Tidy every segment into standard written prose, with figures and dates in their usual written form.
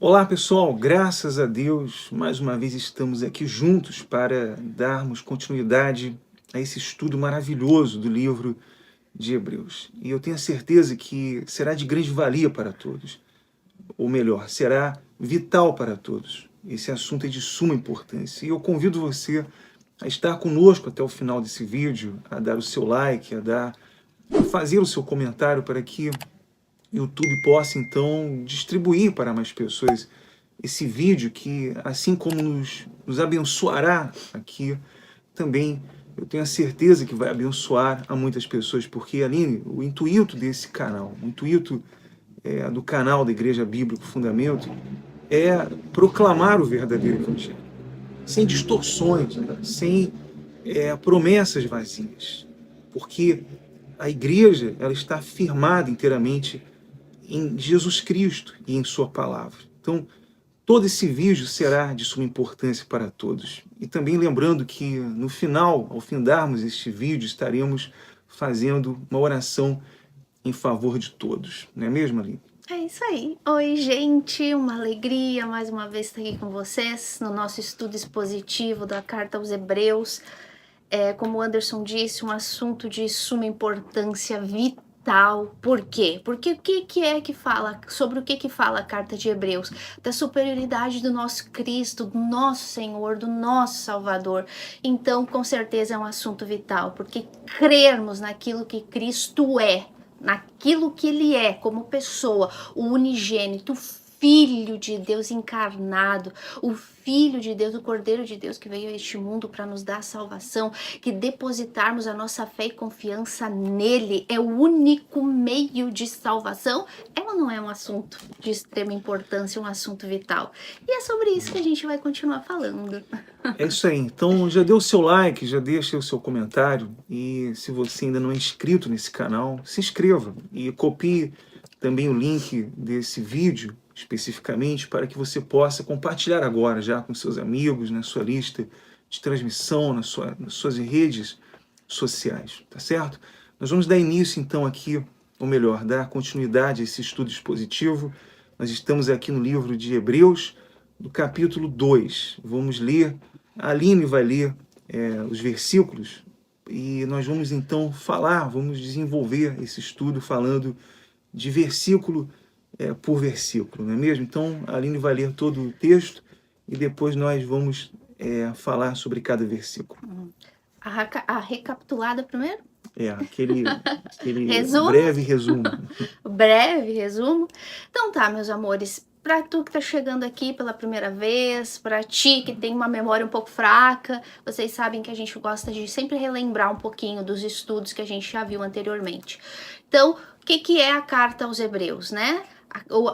Olá pessoal, graças a Deus, mais uma vez estamos aqui juntos para darmos continuidade a esse estudo maravilhoso do livro de Hebreus. E eu tenho a certeza que será de grande valia para todos, ou melhor, será vital para todos. Esse assunto é de suma importância e eu convido você a estar conosco até o final desse vídeo, a dar o seu like, a fazer o seu comentário para que YouTube possa então distribuir para mais pessoas esse vídeo que, assim como nos abençoará aqui, também eu tenho a certeza que vai abençoar a muitas pessoas, porque, Aline, o intuito desse canal, o intuito do canal da Igreja Bíblica Fundamento é proclamar o verdadeiro Evangelho, sem distorções, né? Sem promessas vazias, porque a Igreja ela está firmada inteiramente em Jesus Cristo e em sua palavra. Então, todo esse vídeo será de suma importância para todos. E também lembrando que no final, ao findarmos este vídeo, estaremos fazendo uma oração em favor de todos. Não é mesmo, Aline? É isso aí. Oi, gente, uma alegria mais uma vez estar aqui com vocês no nosso estudo expositivo da Carta aos Hebreus. Como o Anderson disse, um assunto de suma importância vital. Por quê? Porque o que é que fala, sobre o que fala a Carta de Hebreus? Da superioridade do nosso Cristo, do nosso Senhor, do nosso Salvador. Então, com certeza é um assunto vital, porque crermos naquilo que Cristo é, naquilo que ele é como pessoa, o unigênito, o Filho de Deus encarnado, o Filho de Deus, o Cordeiro de Deus que veio a este mundo para nos dar salvação, que depositarmos a nossa fé e confiança nele é o único meio de salvação, ela não é um assunto de extrema importância, um assunto vital. E é sobre isso que a gente vai continuar falando. É isso aí. Então, já dê o seu like, já deixa o seu comentário. E se você ainda não é inscrito nesse canal, se inscreva. E copie também o link desse vídeo, especificamente, para que você possa compartilhar agora já com seus amigos, na sua lista de transmissão, nas suas redes sociais, tá certo? Nós vamos dar início, então, aqui, ou melhor, dar continuidade a esse estudo expositivo. Nós estamos aqui no livro de Hebreus, do capítulo 2. Vamos ler, a Aline vai ler os versículos, e nós vamos então vamos desenvolver esse estudo falando de versículo por versículo, não é mesmo? Então, a Aline vai ler todo o texto e depois nós vamos falar sobre cada versículo. A recapitulada primeiro? Aquele Resumo? breve resumo. Breve resumo. Então tá, meus amores, para tu que tá chegando aqui pela primeira vez, para ti que tem uma memória um pouco fraca, vocês sabem que a gente gosta de sempre relembrar um pouquinho dos estudos que a gente já viu anteriormente. Então, o que é a carta aos Hebreus, né?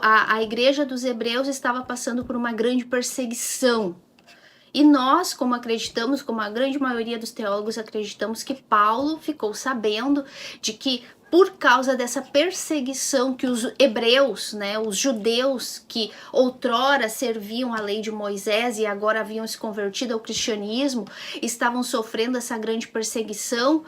A igreja dos Hebreus estava passando por uma grande perseguição. E nós, como acreditamos, como a grande maioria dos teólogos acreditamos, que Paulo ficou sabendo de que por causa dessa perseguição que os hebreus, né, os judeus que outrora serviam à lei de Moisés e agora haviam se convertido ao cristianismo, estavam sofrendo essa grande perseguição,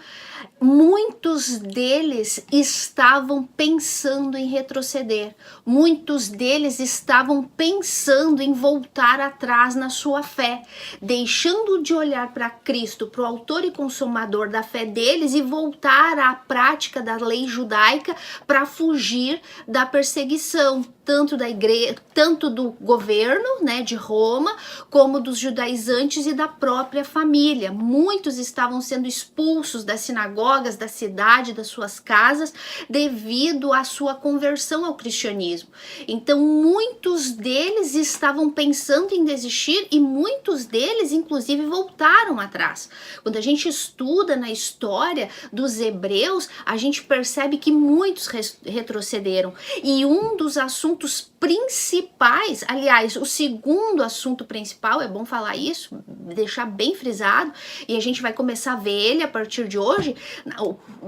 muitos deles estavam pensando em retroceder, muitos deles estavam pensando em voltar atrás na sua fé, deixando de olhar para Cristo, para o autor e consumador da fé deles e voltar à prática da lei judaica para fugir da perseguição, tanto da igreja, tanto do governo, né, de Roma, como dos judaizantes e da própria família. Muitos estavam sendo expulsos das sinagogas, da cidade, das suas casas, devido à sua conversão ao cristianismo. Então, muitos deles estavam pensando em desistir e muitos deles, inclusive, voltaram atrás. Quando a gente estuda na história dos hebreus, a gente percebe que muitos retrocederam. E um dos assuntos principais, aliás, o segundo assunto principal, é bom falar isso, deixar bem frisado, e a gente vai começar a ver ele a partir de hoje,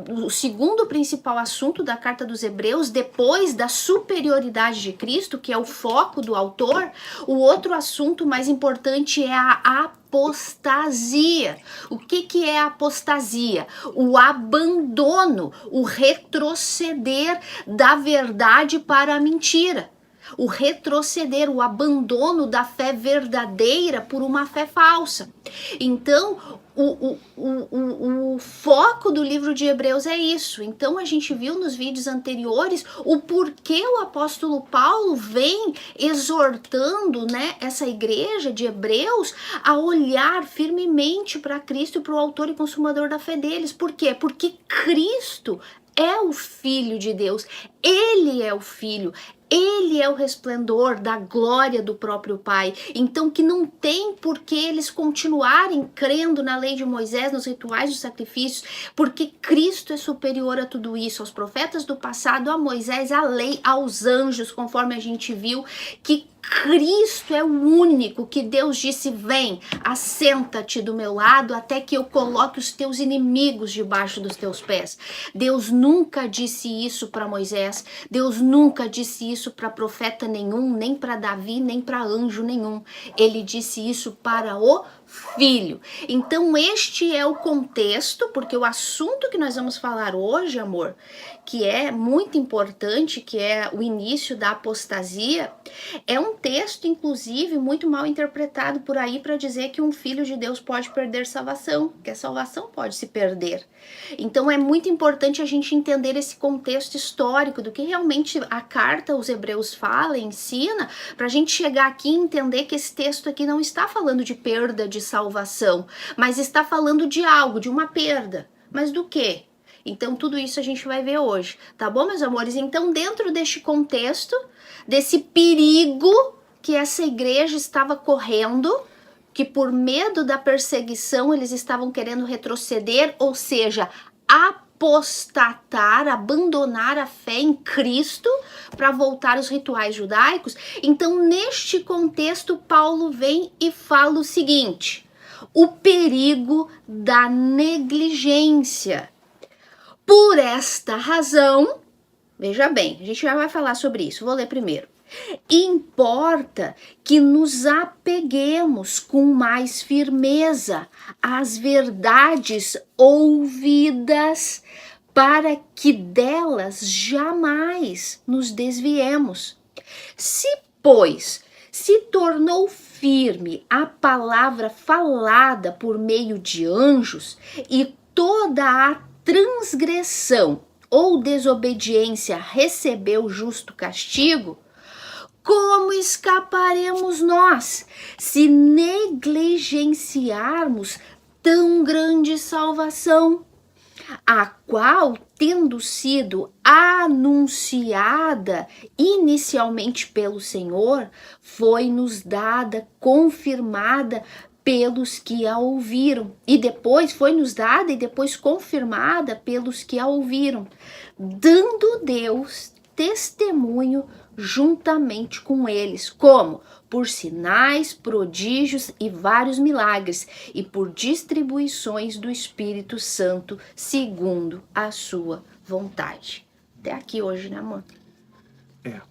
o segundo principal assunto da Carta dos Hebreus, depois da superioridade de Cristo, que é o foco do autor, o outro assunto mais importante é a apostasia. O que é a apostasia? O abandono, o retroceder da verdade para a mentira. o retroceder, o abandono da fé verdadeira por uma fé falsa. Então, o foco do livro de Hebreus é isso. Então, a gente viu nos vídeos anteriores o porquê o apóstolo Paulo vem exortando, né, essa igreja de Hebreus a olhar firmemente para Cristo e para o autor e consumador da fé deles. Por quê? Porque Cristo é o Filho de Deus, Ele é o Filho, Ele é o resplendor da glória do próprio Pai. Então que não tem por que eles continuarem crendo na lei de Moisés, nos rituais dos sacrifícios, porque Cristo é superior a tudo isso, aos profetas do passado, a Moisés, à lei, aos anjos, conforme a gente viu, que Cristo é o único que Deus disse: vem, assenta-te do meu lado até que eu coloque os teus inimigos debaixo dos teus pés. Deus nunca disse isso para Moisés, Deus nunca disse isso para profeta nenhum, nem para Davi, nem para anjo nenhum. Ele disse isso para o Filho. Então este é o contexto, porque o assunto que nós vamos falar hoje, amor, que é muito importante, que é o início da apostasia, é um texto, inclusive, muito mal interpretado por aí para dizer que um filho de Deus pode perder salvação, que a salvação pode se perder. Então é muito importante a gente entender esse contexto histórico do que realmente a carta aos Hebreus fala, ensina, para a gente chegar aqui e entender que esse texto aqui não está falando de perda de salvação, mas está falando de algo, de uma perda. Mas do quê? Então tudo isso a gente vai ver hoje, tá bom, meus amores? Então dentro deste contexto, desse perigo que essa igreja estava correndo, que por medo da perseguição eles estavam querendo retroceder, ou seja, apostatar, abandonar a fé em Cristo para voltar aos rituais judaicos. Então neste contexto Paulo vem e fala o seguinte: o perigo da negligência. Por esta razão, veja bem, a gente já vai falar sobre isso, vou ler primeiro. Importa que nos apeguemos com mais firmeza às verdades ouvidas, para que delas jamais nos desviemos. Se, pois, se tornou firme a palavra falada por meio de anjos, e toda a transgressão ou desobediência recebeu justo castigo, como escaparemos nós se negligenciarmos tão grande salvação, a qual, tendo sido anunciada inicialmente pelo Senhor, foi-nos dada, confirmada pelos que a ouviram, e depois foi-nos dada e depois confirmada pelos que a ouviram, dando Deus testemunho juntamente com eles, como? Por sinais, prodígios e vários milagres, e por distribuições do Espírito Santo, segundo a sua vontade. Até aqui hoje, né, amor?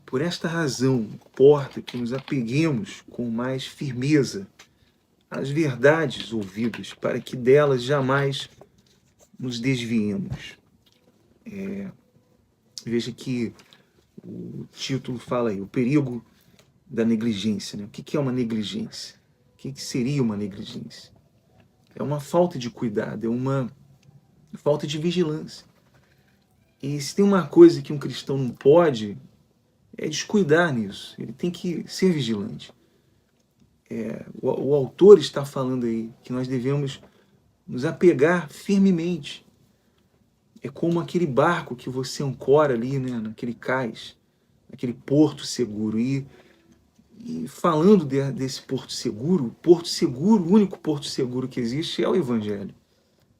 Por esta razão, importa que nos apeguemos com mais firmeza às verdades ouvidas, para que delas jamais nos desviemos. Veja que o título fala aí, o perigo da negligência, né? O que é uma negligência? O que seria uma negligência? É uma falta de cuidado, é uma falta de vigilância. E se tem uma coisa que um cristão não pode, é descuidar nisso. Ele tem que ser vigilante. O autor está falando aí que nós devemos nos apegar firmemente. É como aquele barco que você ancora ali, né, naquele cais, naquele porto seguro. E falando desse porto seguro, o único porto seguro que existe é o Evangelho.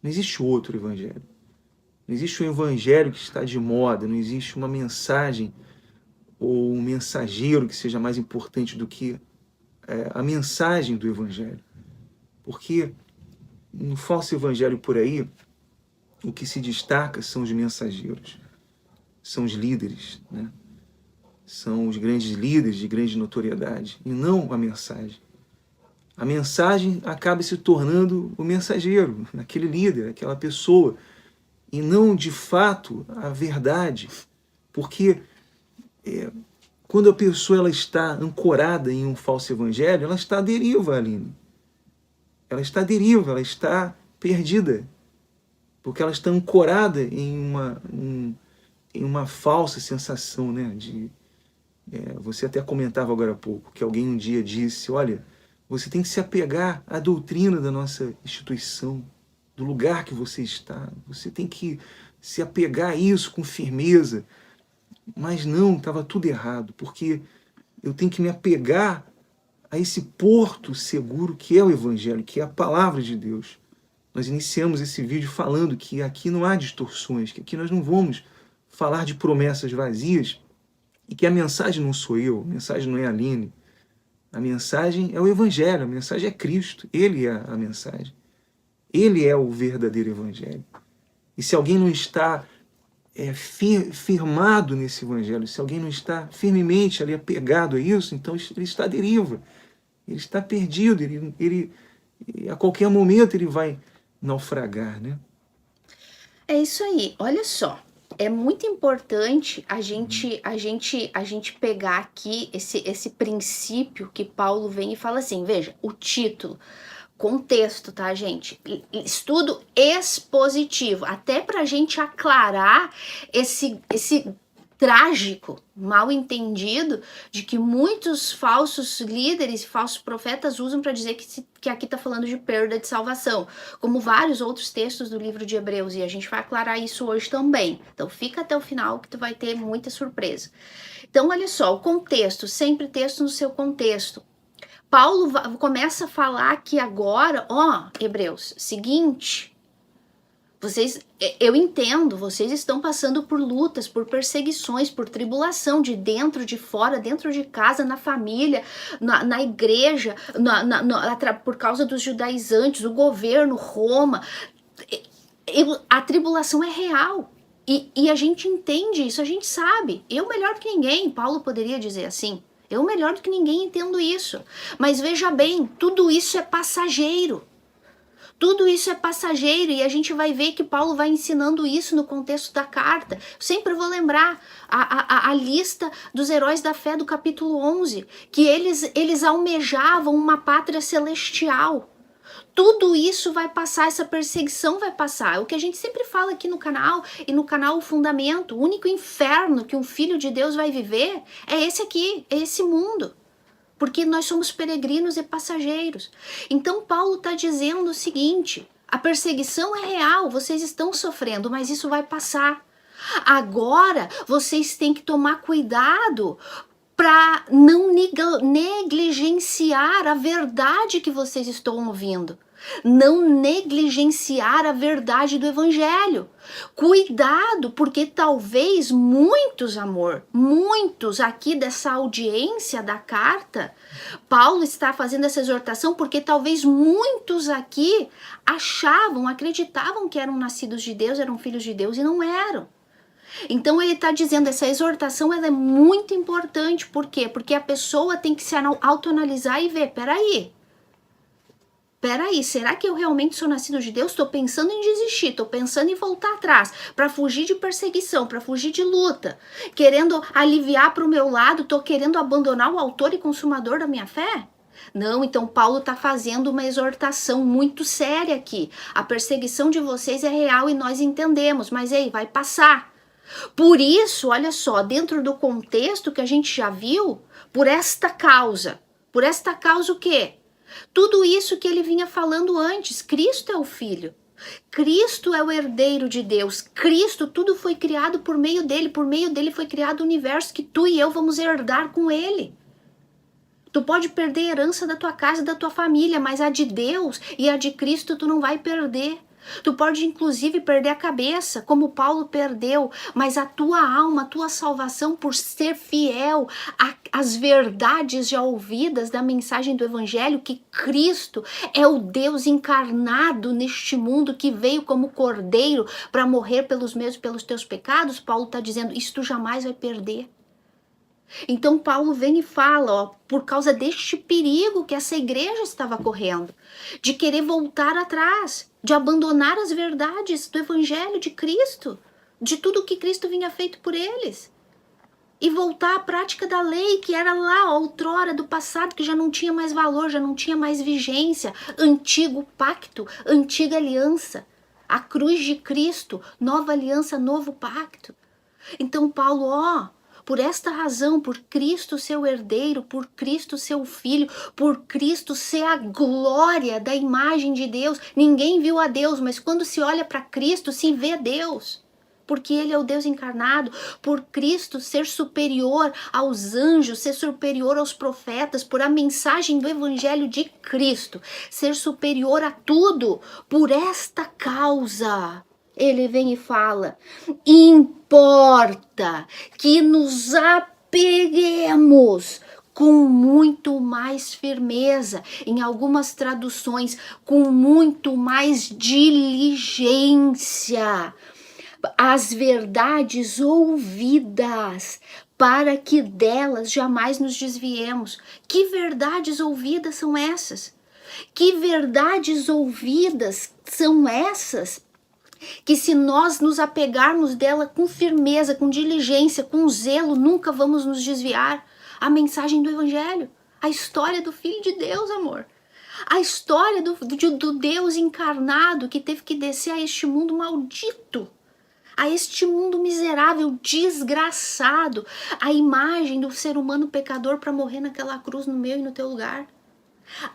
Não existe outro Evangelho. Não existe um Evangelho que está de moda, não existe uma mensagem ou um mensageiro que seja mais importante do que a mensagem do Evangelho. Porque no falso Evangelho por aí, o que se destaca são os mensageiros, são os líderes, né? São os grandes líderes de grande notoriedade, e não a mensagem. A mensagem acaba se tornando o mensageiro, aquele líder, aquela pessoa, e não de fato a verdade. Porque quando a pessoa ela está ancorada em um falso evangelho, ela está à deriva, Aline. Ela está à deriva, ela está perdida. Porque ela está ancorada em uma falsa sensação, né? Você até comentava agora há pouco que alguém um dia disse, olha, você tem que se apegar à doutrina da nossa instituição, do lugar que você está. Você tem que se apegar a isso com firmeza. Mas não, estava tudo errado, porque eu tenho que me apegar a esse porto seguro que é o Evangelho, que é a palavra de Deus. Nós iniciamos esse vídeo falando que aqui não há distorções, que aqui nós não vamos falar de promessas vazias e que a mensagem não sou eu, a mensagem não é a Aline. A mensagem é o Evangelho, a mensagem é Cristo, Ele é a mensagem. Ele é o verdadeiro Evangelho. E se alguém não está firmado nesse Evangelho, se alguém não está firmemente ali apegado a isso, então ele está à deriva, ele está perdido, ele a qualquer momento ele vai naufragar, né? É isso aí, olha só. É muito importante a gente pegar aqui esse princípio que Paulo vem e fala assim, veja, o título, contexto, tá, gente? Estudo expositivo, até pra gente aclarar esse trágico mal entendido de que muitos falsos líderes e falsos profetas usam para dizer que aqui está falando de perda de salvação, como vários outros textos do livro de Hebreus, e a gente vai aclarar isso hoje também. Então fica até o final que tu vai ter muita surpresa. Então olha só, o contexto, sempre texto no seu contexto. Paulo começa a falar aqui agora, Hebreus, seguinte, eu entendo, vocês estão passando por lutas, por perseguições, por tribulação de dentro, de fora, dentro de casa, na família, na igreja, por causa dos judaizantes, o governo, Roma. A tribulação é real. E a gente entende isso, a gente sabe. Eu melhor do que ninguém, Paulo poderia dizer assim. Eu melhor do que ninguém entendo isso. Mas veja bem, tudo isso é passageiro. Tudo isso é passageiro e a gente vai ver que Paulo vai ensinando isso no contexto da carta. Sempre vou lembrar a lista dos heróis da fé do capítulo 11, que eles almejavam uma pátria celestial. Tudo isso vai passar, essa perseguição vai passar. O que a gente sempre fala aqui no canal, e no canal O Fundamento, o único inferno que um filho de Deus vai viver é esse aqui, é esse mundo. Porque nós somos peregrinos e passageiros. Então Paulo está dizendo o seguinte, a perseguição é real, vocês estão sofrendo, mas isso vai passar. Agora vocês têm que tomar cuidado para não negligenciar a verdade que vocês estão ouvindo. Não negligenciar a verdade do evangelho. Cuidado, porque talvez muitos aqui dessa audiência da carta, Paulo está fazendo essa exortação porque talvez muitos aqui acreditavam que eram nascidos de Deus, eram filhos de Deus e não eram. Então ele está dizendo, essa exortação ela é muito importante, por quê? Porque a pessoa tem que se autoanalisar e ver, peraí, será que eu realmente sou nascido de Deus? Estou pensando em desistir, estou pensando em voltar atrás, para fugir de perseguição, para fugir de luta, querendo aliviar para o meu lado, estou querendo abandonar o autor e consumador da minha fé? Não, então Paulo está fazendo uma exortação muito séria aqui. A perseguição de vocês é real e nós entendemos, mas ei, vai passar. Por isso, olha só, dentro do contexto que a gente já viu, por esta causa o quê? Tudo isso que ele vinha falando antes, Cristo é o Filho, Cristo é o herdeiro de Deus, Cristo, tudo foi criado por meio dele foi criado o universo que tu e eu vamos herdar com ele. Tu pode perder a herança da tua casa e da tua família, mas a de Deus e a de Cristo tu não vai perder. Tu pode inclusive perder a cabeça, como Paulo perdeu, mas a tua alma, a tua salvação, por ser fiel às verdades já ouvidas da mensagem do Evangelho, que Cristo é o Deus encarnado neste mundo, que veio como cordeiro para morrer pelos meus e pelos teus pecados, Paulo está dizendo, isso tu jamais vai perder. Então Paulo vem e fala, por causa deste perigo que essa igreja estava correndo, de querer voltar atrás, de abandonar as verdades do Evangelho de Cristo, de tudo que Cristo vinha feito por eles. e voltar à prática da lei, que era lá, outrora, do passado, que já não tinha mais valor, já não tinha mais vigência. Antigo pacto, antiga aliança. A cruz de Cristo, nova aliança, novo pacto. Então Paulo, por esta razão, por Cristo seu herdeiro, por Cristo seu filho, por Cristo ser a glória da imagem de Deus. Ninguém viu a Deus, mas quando se olha para Cristo, se vê Deus. Porque ele é o Deus encarnado, por Cristo ser superior aos anjos, ser superior aos profetas, por a mensagem do evangelho de Cristo, ser superior a tudo, por esta causa. Ele vem e fala, importa que nos apeguemos com muito mais firmeza, em algumas traduções, com muito mais diligência, as verdades ouvidas, para que delas jamais nos desviemos. Que verdades ouvidas são essas? Que verdades ouvidas são essas? Que se nós nos apegarmos dela com firmeza, com diligência, com zelo, nunca vamos nos desviar. A mensagem do Evangelho, a história do Filho de Deus, amor. A história do Deus encarnado que teve que descer a este mundo maldito, a este mundo miserável, desgraçado, a imagem do ser humano pecador para morrer naquela cruz no meu e no teu lugar.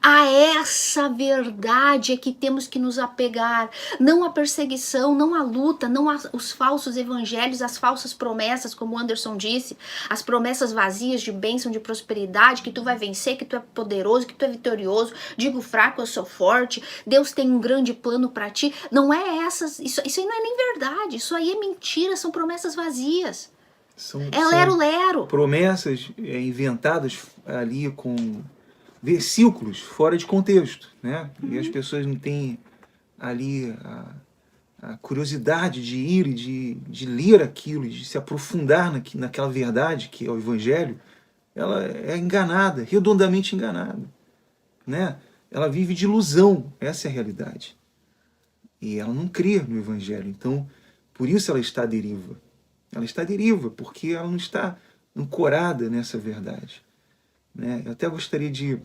A essa verdade é que temos que nos apegar, não a perseguição, não a luta, não os falsos evangelhos, as falsas promessas, como o Anderson disse, as promessas vazias de bênção, de prosperidade, que tu vai vencer, que tu é poderoso, que tu é vitorioso, digo fraco, eu sou forte, Deus tem um grande plano para ti. Não é essas, isso aí não é nem verdade, isso aí é mentira, são promessas vazias. É lero-lero. Promessas inventadas ali com versículos fora de contexto, né? E as pessoas não têm ali a curiosidade de ir e de ler aquilo, de se aprofundar naquela verdade que é o Evangelho. Ela é enganada, redondamente enganada, né? Ela vive de ilusão, essa é a realidade. E ela não crê no Evangelho, então por isso ela está à deriva. Ela está à deriva porque ela não está ancorada nessa verdade, né? Eu até gostaria de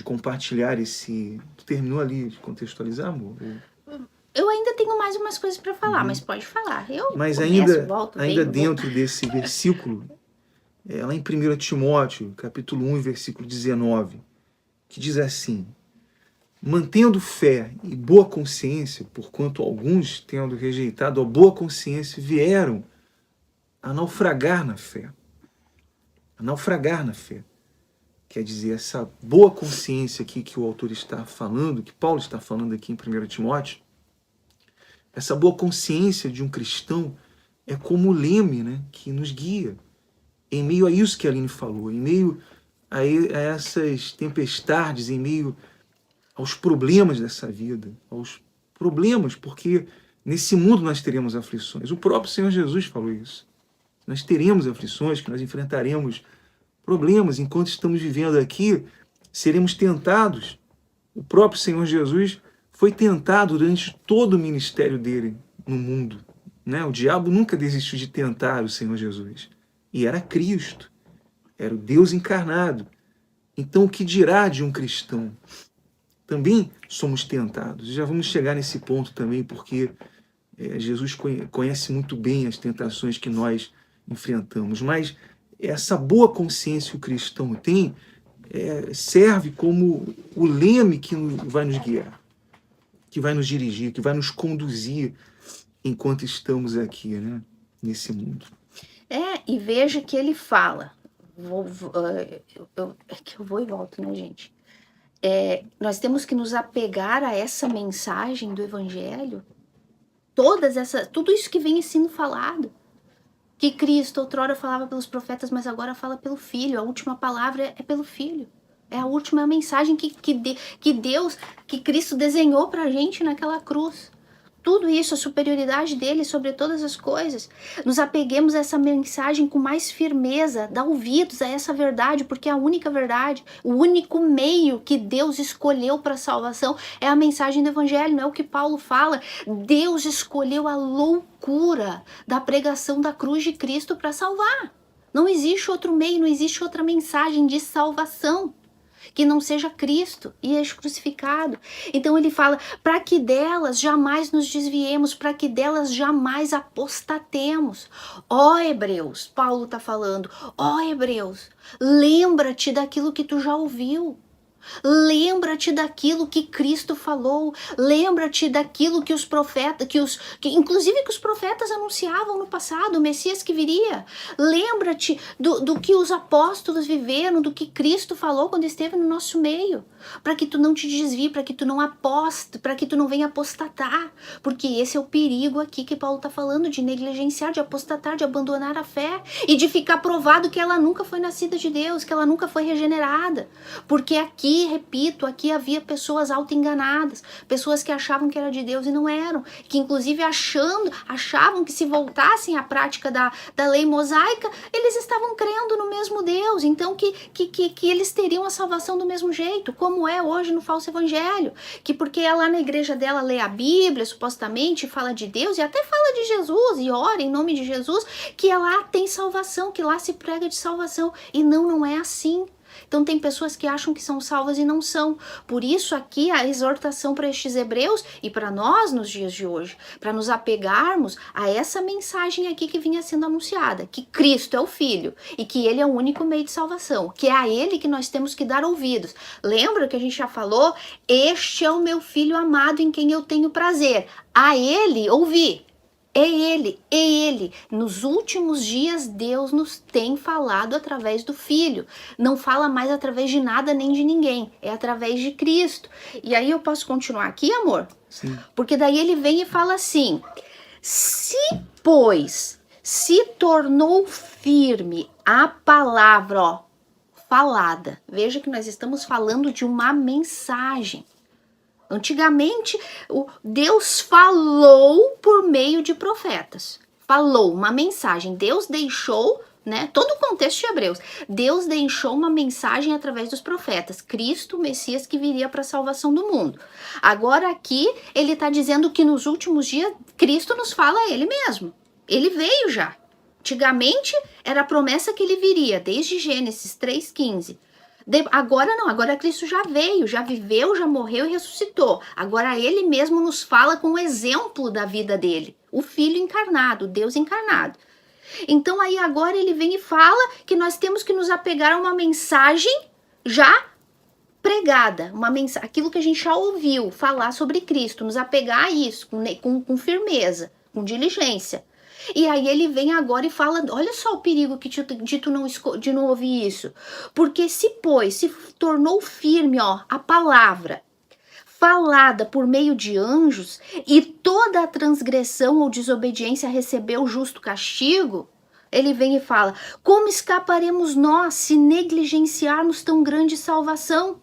compartilhar esse... Tu terminou ali de contextualizar, amor? Eu ainda tenho mais umas coisas para falar, mas pode falar. Mas começo, volto, ainda venho, dentro desse versículo, lá em 1 Timóteo, capítulo 1, versículo 19, que diz assim: mantendo fé e boa consciência, porquanto alguns, tendo rejeitado a boa consciência, vieram a naufragar na fé. A naufragar na fé. Quer dizer, essa boa consciência aqui que o autor está falando, que Paulo está falando aqui em 1 Timóteo, essa boa consciência de um cristão é como o leme, né, que nos guia. Em meio a isso que a Aline falou, em meio a essas tempestades, em meio aos problemas dessa vida, aos problemas, porque nesse mundo nós teremos aflições. O próprio Senhor Jesus falou isso. Nós teremos aflições, que nós enfrentaremos problemas enquanto estamos vivendo aqui, seremos tentados. O próprio Senhor Jesus foi tentado durante todo o ministério dele no mundo, né? O diabo nunca desistiu de tentar o Senhor Jesus. E era Cristo, era o Deus encarnado. Então o que dirá de um cristão? Também somos tentados. Já vamos chegar nesse ponto também, porque Jesus conhece muito bem as tentações que nós enfrentamos. Mas essa boa consciência que o cristão tem serve como o leme que vai nos guiar, que vai nos dirigir, que vai nos conduzir enquanto estamos aqui, né, nesse mundo. E veja que ele fala, que eu vou e volto, né, gente? Nós temos que nos apegar a essa mensagem do Evangelho, tudo isso que vem sendo falado. Que Cristo outrora falava pelos profetas, mas agora fala pelo Filho. A última palavra é pelo Filho. É a última mensagem que Deus, que Cristo desenhou pra gente naquela cruz. Tudo isso, a superioridade dele sobre todas as coisas. Nos apeguemos a essa mensagem com mais firmeza, dá ouvidos a essa verdade, porque é a única verdade, o único meio que Deus escolheu para a salvação é a mensagem do Evangelho, não é o que Paulo fala. Deus escolheu a loucura da pregação da cruz de Cristo para salvar. Não existe outro meio, não existe outra mensagem de salvação que não seja Cristo e este crucificado. Então ele fala, para que delas jamais nos desviemos, para que delas jamais apostatemos. Ó Hebreus, Paulo está falando, ó Hebreus, lembra-te daquilo que tu já ouviu. Lembra-te daquilo que Cristo falou, lembra-te daquilo que os profetas, inclusive que os profetas anunciavam no passado, o Messias que viria. Lembra-te do que os apóstolos viveram, do que Cristo falou quando esteve no nosso meio, para que tu não te desvie, para que tu não aposte, para que tu não venha apostatar, porque esse é o perigo aqui que Paulo está falando, de negligenciar, de apostatar, de abandonar a fé e de ficar provado que ela nunca foi nascida de Deus, que ela nunca foi regenerada, porque aqui, repito, aqui havia pessoas auto-enganadas, pessoas que achavam que era de Deus e não eram, que inclusive achavam que se voltassem à prática da lei mosaica, eles estavam crendo no mesmo Deus, então que eles teriam a salvação do mesmo jeito, como é hoje no falso evangelho, que porque lá na igreja dela lê a Bíblia, supostamente, fala de Deus e até fala de Jesus e ora em nome de Jesus, que lá tem salvação, que lá se prega de salvação, e não é assim. Então tem pessoas que acham que são salvas e não são. Por isso aqui a exortação para estes hebreus e para nós nos dias de hoje, para nos apegarmos a essa mensagem aqui que vinha sendo anunciada, que Cristo é o Filho e que Ele é o único meio de salvação, que é a Ele que nós temos que dar ouvidos. Lembra que a gente já falou? Este é o meu Filho amado em quem eu tenho prazer. A Ele ouvir. É Ele. Nos últimos dias, Deus nos tem falado através do Filho. Não fala mais através de nada nem de ninguém. É através de Cristo. E aí eu posso continuar aqui, amor? Sim. Porque daí ele vem e fala assim, se, pois, se tornou firme a palavra, ó, falada. Veja que nós estamos falando de uma mensagem. Antigamente, Deus falou por meio de profetas. Falou uma mensagem. Deus deixou, né? Todo o contexto de Hebreus. Deus deixou uma mensagem através dos profetas. Cristo, o Messias que viria para a salvação do mundo. Agora aqui, ele está dizendo que nos últimos dias, Cristo nos fala a ele mesmo. Ele veio já. Antigamente, era a promessa que ele viria, desde Gênesis 3,15. Agora não, agora Cristo já veio, já viveu, já morreu e ressuscitou. Agora ele mesmo nos fala com o exemplo da vida dele, o Filho encarnado, o Deus encarnado. Então aí agora ele vem e fala que nós temos que nos apegar a uma mensagem já pregada, aquilo que a gente já ouviu falar sobre Cristo, nos apegar a isso com firmeza, com diligência. E aí ele vem agora e fala, olha só o perigo de não ouvir isso. Porque se tornou firme, ó, a palavra falada por meio de anjos e toda a transgressão ou desobediência recebeu justo castigo, ele vem e fala, como escaparemos nós se negligenciarmos tão grande salvação?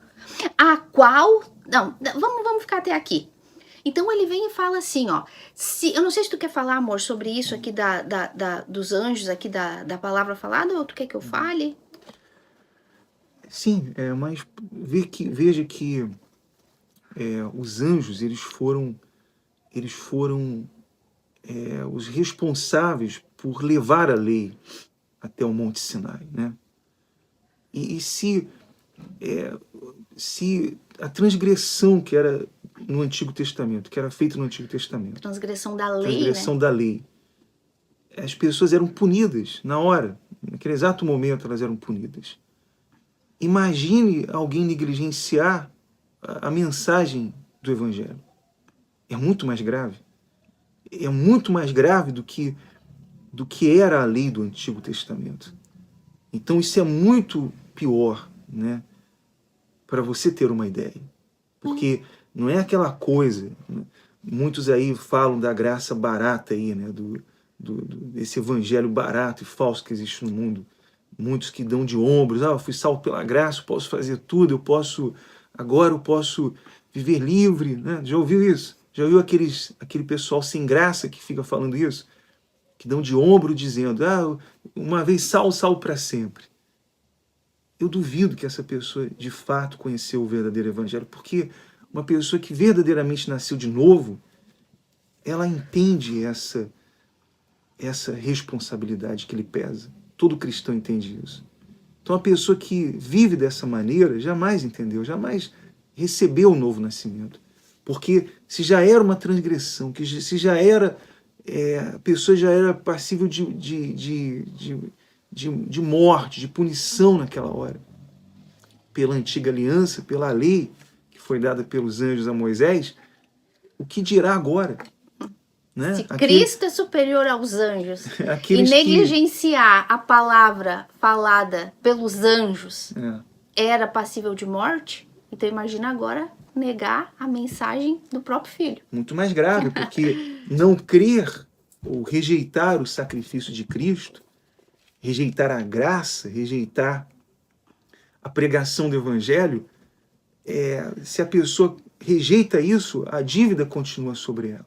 A qual... Não, vamos ficar até aqui. Então ele vem e fala assim, ó, eu não sei se tu quer falar, amor, sobre isso aqui dos anjos, aqui da palavra falada, ou tu quer que eu fale? Sim, mas veja que os anjos, eles foram os responsáveis por levar a lei até o Monte Sinai, né? E se a transgressão que era no Antigo Testamento, que era feita no Antigo Testamento, transgressão da lei, transgressão né? da lei, as pessoas eram punidas na hora, naquele exato momento elas eram punidas. Imagine alguém negligenciar a mensagem do Evangelho. É muito mais grave. É muito mais grave do que era a lei do Antigo Testamento. Então isso é muito pior, né? Para você ter uma ideia. Porque não é aquela coisa, né? Muitos aí falam da graça barata aí, né? Desse evangelho barato e falso que existe no mundo. Muitos que dão de ombros, eu fui salvo pela graça, eu posso fazer tudo, agora eu posso viver livre, né? Já ouviu isso? Já ouviu aquele pessoal sem graça que fica falando isso? Que dão de ombro dizendo, uma vez salvo para sempre. Eu duvido que essa pessoa de fato conheceu o verdadeiro evangelho, porque uma pessoa que verdadeiramente nasceu de novo, ela entende essa responsabilidade que lhe pesa. Todo cristão entende isso. Então a pessoa que vive dessa maneira jamais entendeu, jamais recebeu o novo nascimento. Porque se já era uma transgressão, se já era, a pessoa já era passível de morte, de punição naquela hora, pela antiga aliança, pela lei que foi dada pelos anjos a Moisés, o que dirá agora? Né? Se Cristo é superior aos anjos e negligenciar a palavra falada pelos anjos era passível de morte, então imagina agora negar a mensagem do próprio Filho. Muito mais grave, porque não crer ou rejeitar o sacrifício de Cristo, rejeitar a graça, rejeitar a pregação do Evangelho, se a pessoa rejeita isso, a dívida continua sobre ela.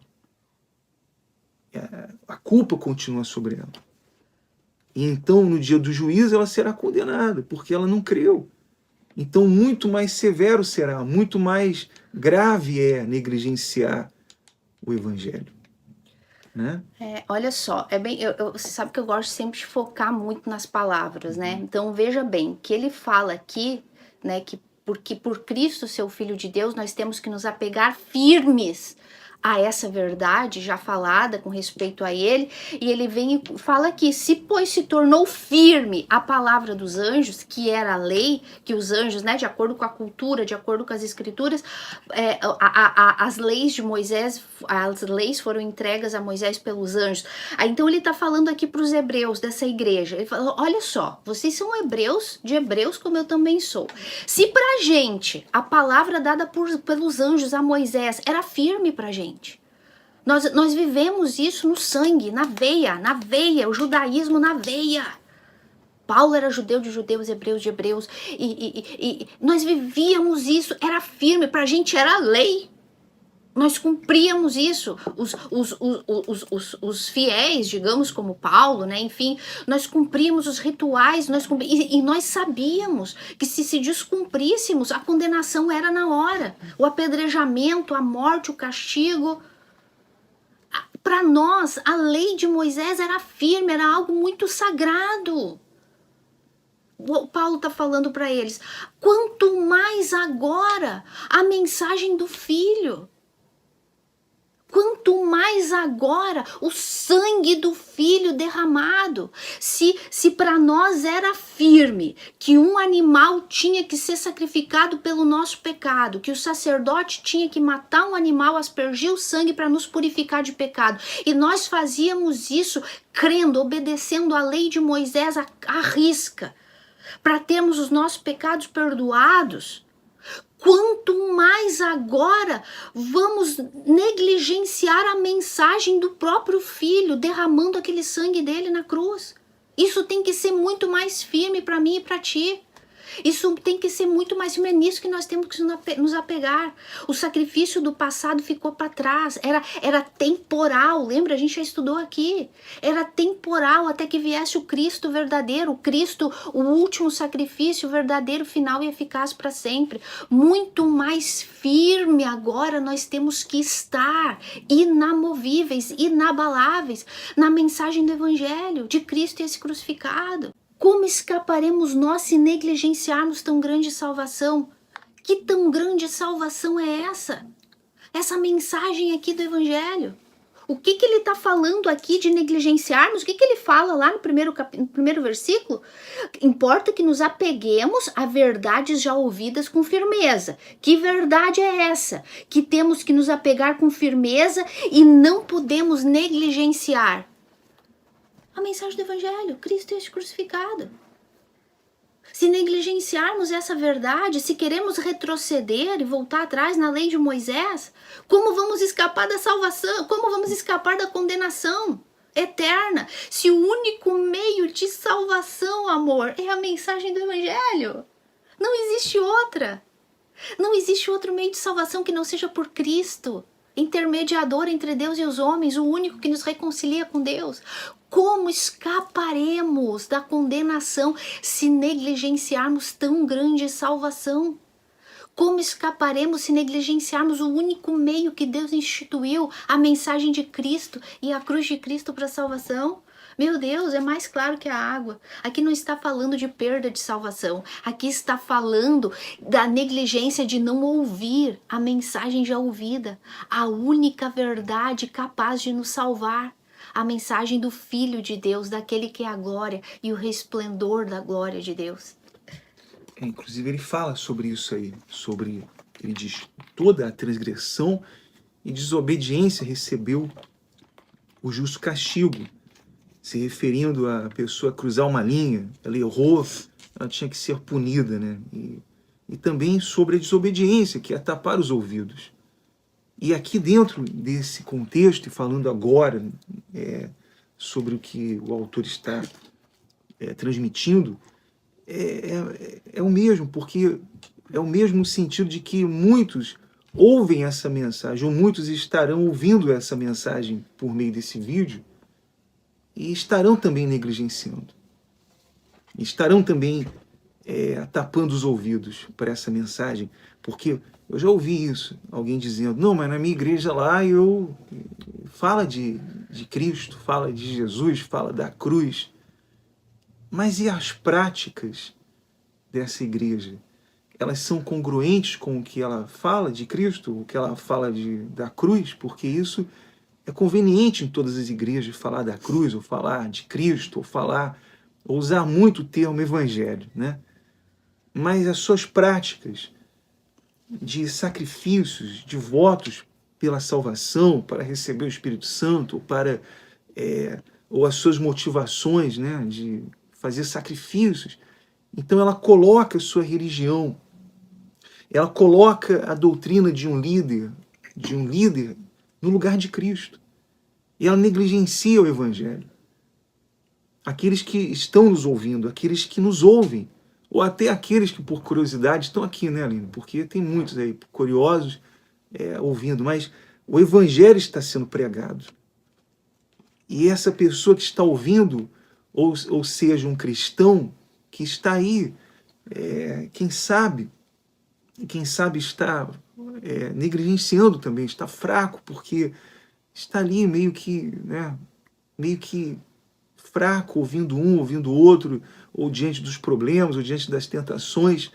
A culpa continua sobre ela. E então, no dia do juízo, ela será condenada, porque ela não creu. Então, muito mais severo será, muito mais grave é negligenciar o Evangelho. Né? Olha só, você sabe que eu gosto sempre de focar muito nas palavras, né? Então, veja bem, que ele fala aqui, né, que porque por Cristo, seu Filho de Deus, nós temos que nos apegar firmes a essa verdade já falada com respeito a ele, e ele vem e fala aqui, pois se tornou firme a palavra dos anjos, que era a lei, que os anjos, né, de acordo com a cultura, de acordo com as escrituras, as leis de Moisés, as leis foram entregas a Moisés pelos anjos. Então ele está falando aqui para os hebreus dessa igreja, ele fala, olha só, vocês são hebreus, de hebreus como eu também sou. Se pra gente a palavra dada pelos anjos a Moisés era firme pra gente, nós vivemos isso no sangue, na veia, o judaísmo na veia. Paulo era judeu de judeus, hebreus de hebreus, e nós vivíamos isso, era firme, pra gente era lei. Nós cumpríamos isso, os fiéis, digamos, como Paulo, né? Enfim, nós cumpríamos os rituais, e nós sabíamos que se descumpríssemos, a condenação era na hora, o apedrejamento, a morte, o castigo. Para nós, a lei de Moisés era firme, era algo muito sagrado. O Paulo está falando para eles, quanto mais agora a mensagem do Filho. Quanto mais agora o sangue do Filho derramado. Se para nós era firme que um animal tinha que ser sacrificado pelo nosso pecado, que o sacerdote tinha que matar um animal, aspergir o sangue para nos purificar de pecado, e nós fazíamos isso crendo, obedecendo a lei de Moisés à risca, para termos os nossos pecados perdoados, quanto mais agora vamos negligenciar a mensagem do próprio Filho, derramando aquele sangue dele na cruz. Isso tem que ser muito mais firme para mim e para ti. Isso tem que ser muito mais firme, é nisso que nós temos que nos apegar. O sacrifício do passado ficou para trás, era temporal, lembra? A gente já estudou aqui. Era temporal até que viesse o Cristo verdadeiro, o Cristo, o último sacrifício verdadeiro, final e eficaz para sempre. Muito mais firme agora nós temos que estar, inamovíveis, inabaláveis, na mensagem do Evangelho, de Cristo e esse crucificado. Como escaparemos nós se negligenciarmos tão grande salvação? Que tão grande salvação é essa? Essa mensagem aqui do Evangelho. O que ele está falando aqui de negligenciarmos? O que ele fala lá no primeiro versículo? Importa que nos apeguemos a verdades já ouvidas com firmeza. Que verdade é essa? Que temos que nos apegar com firmeza e não podemos negligenciar a mensagem do Evangelho, Cristo e este crucificado. Se negligenciarmos essa verdade, se queremos retroceder e voltar atrás na lei de Moisés, como vamos escapar da salvação? Como vamos escapar da condenação eterna? Se o único meio de salvação, amor, é a mensagem do Evangelho. Não existe outra. Não existe outro meio de salvação que não seja por Cristo, intermediador entre Deus e os homens, o único que nos reconcilia com Deus. Como escaparemos da condenação se negligenciarmos tão grande salvação? Como escaparemos se negligenciarmos o único meio que Deus instituiu, a mensagem de Cristo e a cruz de Cristo para a salvação? Meu Deus, é mais claro que a água. Aqui não está falando de perda de salvação. Aqui está falando da negligência de não ouvir a mensagem já ouvida. A única verdade capaz de nos salvar. A mensagem do Filho de Deus, daquele que é a glória e o resplendor da glória de Deus. Inclusive ele fala sobre isso aí, ele diz, toda a transgressão e desobediência recebeu o justo castigo, se referindo à pessoa cruzar uma linha, ela errou, ela tinha que ser punida, né? E também sobre a desobediência, que é tapar os ouvidos. E aqui dentro desse contexto, e falando agora sobre o que o autor está transmitindo, é o mesmo, porque é o mesmo sentido de que muitos ouvem essa mensagem, ou muitos estarão ouvindo essa mensagem por meio desse vídeo, e estarão também negligenciando. Estarão também tapando os ouvidos para essa mensagem, porque eu já ouvi isso, alguém dizendo, não, mas na minha igreja lá fala de Cristo, fala de Jesus, fala da cruz, mas e as práticas dessa igreja? Elas são congruentes com o que ela fala de Cristo, o que ela fala da cruz? Porque isso é conveniente em todas as igrejas falar da cruz, ou falar de Cristo, ou usar muito o termo evangelho, né? Mas as suas práticas de sacrifícios, de votos pela salvação, para receber o Espírito Santo, ou as suas motivações, né, de fazer sacrifícios, então ela coloca a sua religião, ela coloca a doutrina de um líder no lugar de Cristo. E ela negligencia o Evangelho. Aqueles que estão nos ouvindo, aqueles que nos ouvem, ou até aqueles que por curiosidade estão aqui, né, Aline? Porque tem muitos aí curiosos ouvindo, mas o Evangelho está sendo pregado. E essa pessoa que está ouvindo, ou seja, um cristão que está aí, quem sabe está negligenciando também, está fraco, porque está ali meio que fraco, ouvindo um, ouvindo o outro, ou diante dos problemas, ou diante das tentações.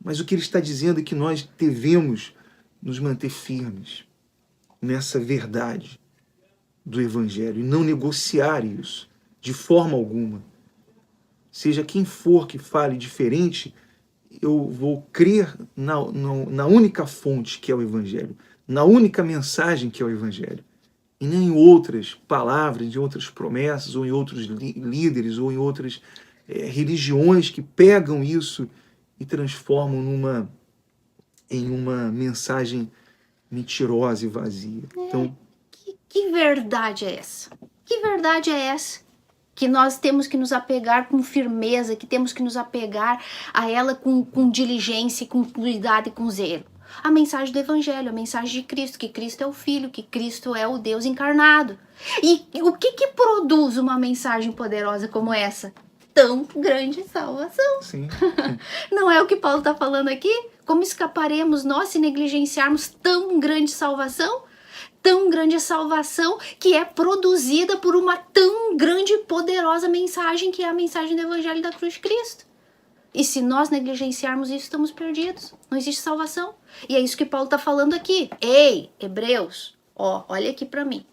Mas o que ele está dizendo é que nós devemos nos manter firmes nessa verdade do Evangelho e não negociar isso de forma alguma. Seja quem for que fale diferente, eu vou crer na única fonte que é o Evangelho, na única mensagem que é o Evangelho, e nem em outras palavras, em outras promessas, ou em outros líderes, ou em outras religiões que pegam isso e transformam em uma mensagem mentirosa e vazia. Então, que verdade é essa? Que verdade é essa? Que nós temos que nos apegar com firmeza, que temos que nos apegar a ela com diligência, com cuidado e com zelo. A mensagem do Evangelho, a mensagem de Cristo, que Cristo é o Filho, que Cristo é o Deus encarnado. E o que produz uma mensagem poderosa como essa? Tão grande salvação. sim. Não é o que Paulo está falando aqui? Como escaparemos nós se negligenciarmos tão grande salvação? Tão grande salvação que é produzida por uma tão grande e poderosa mensagem que é a mensagem do Evangelho da cruz de Cristo. E se nós negligenciarmos isso, estamos perdidos. Não existe salvação. E é isso que Paulo está falando aqui. Ei, Hebreus, olha aqui para mim.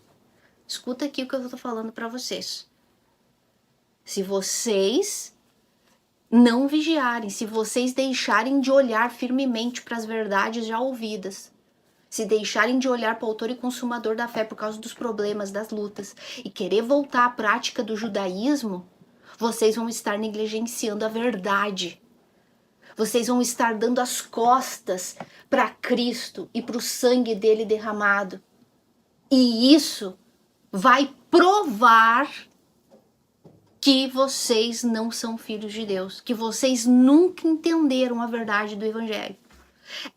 Escuta aqui o que eu estou falando para vocês. Se vocês não vigiarem, se vocês deixarem de olhar firmemente para as verdades já ouvidas, se deixarem de olhar para o autor e consumador da fé por causa dos problemas, das lutas, e querer voltar à prática do judaísmo, vocês vão estar negligenciando a verdade. Vocês vão estar dando as costas para Cristo e para o sangue dele derramado. E isso vai provar que vocês não são filhos de Deus, que vocês nunca entenderam a verdade do Evangelho.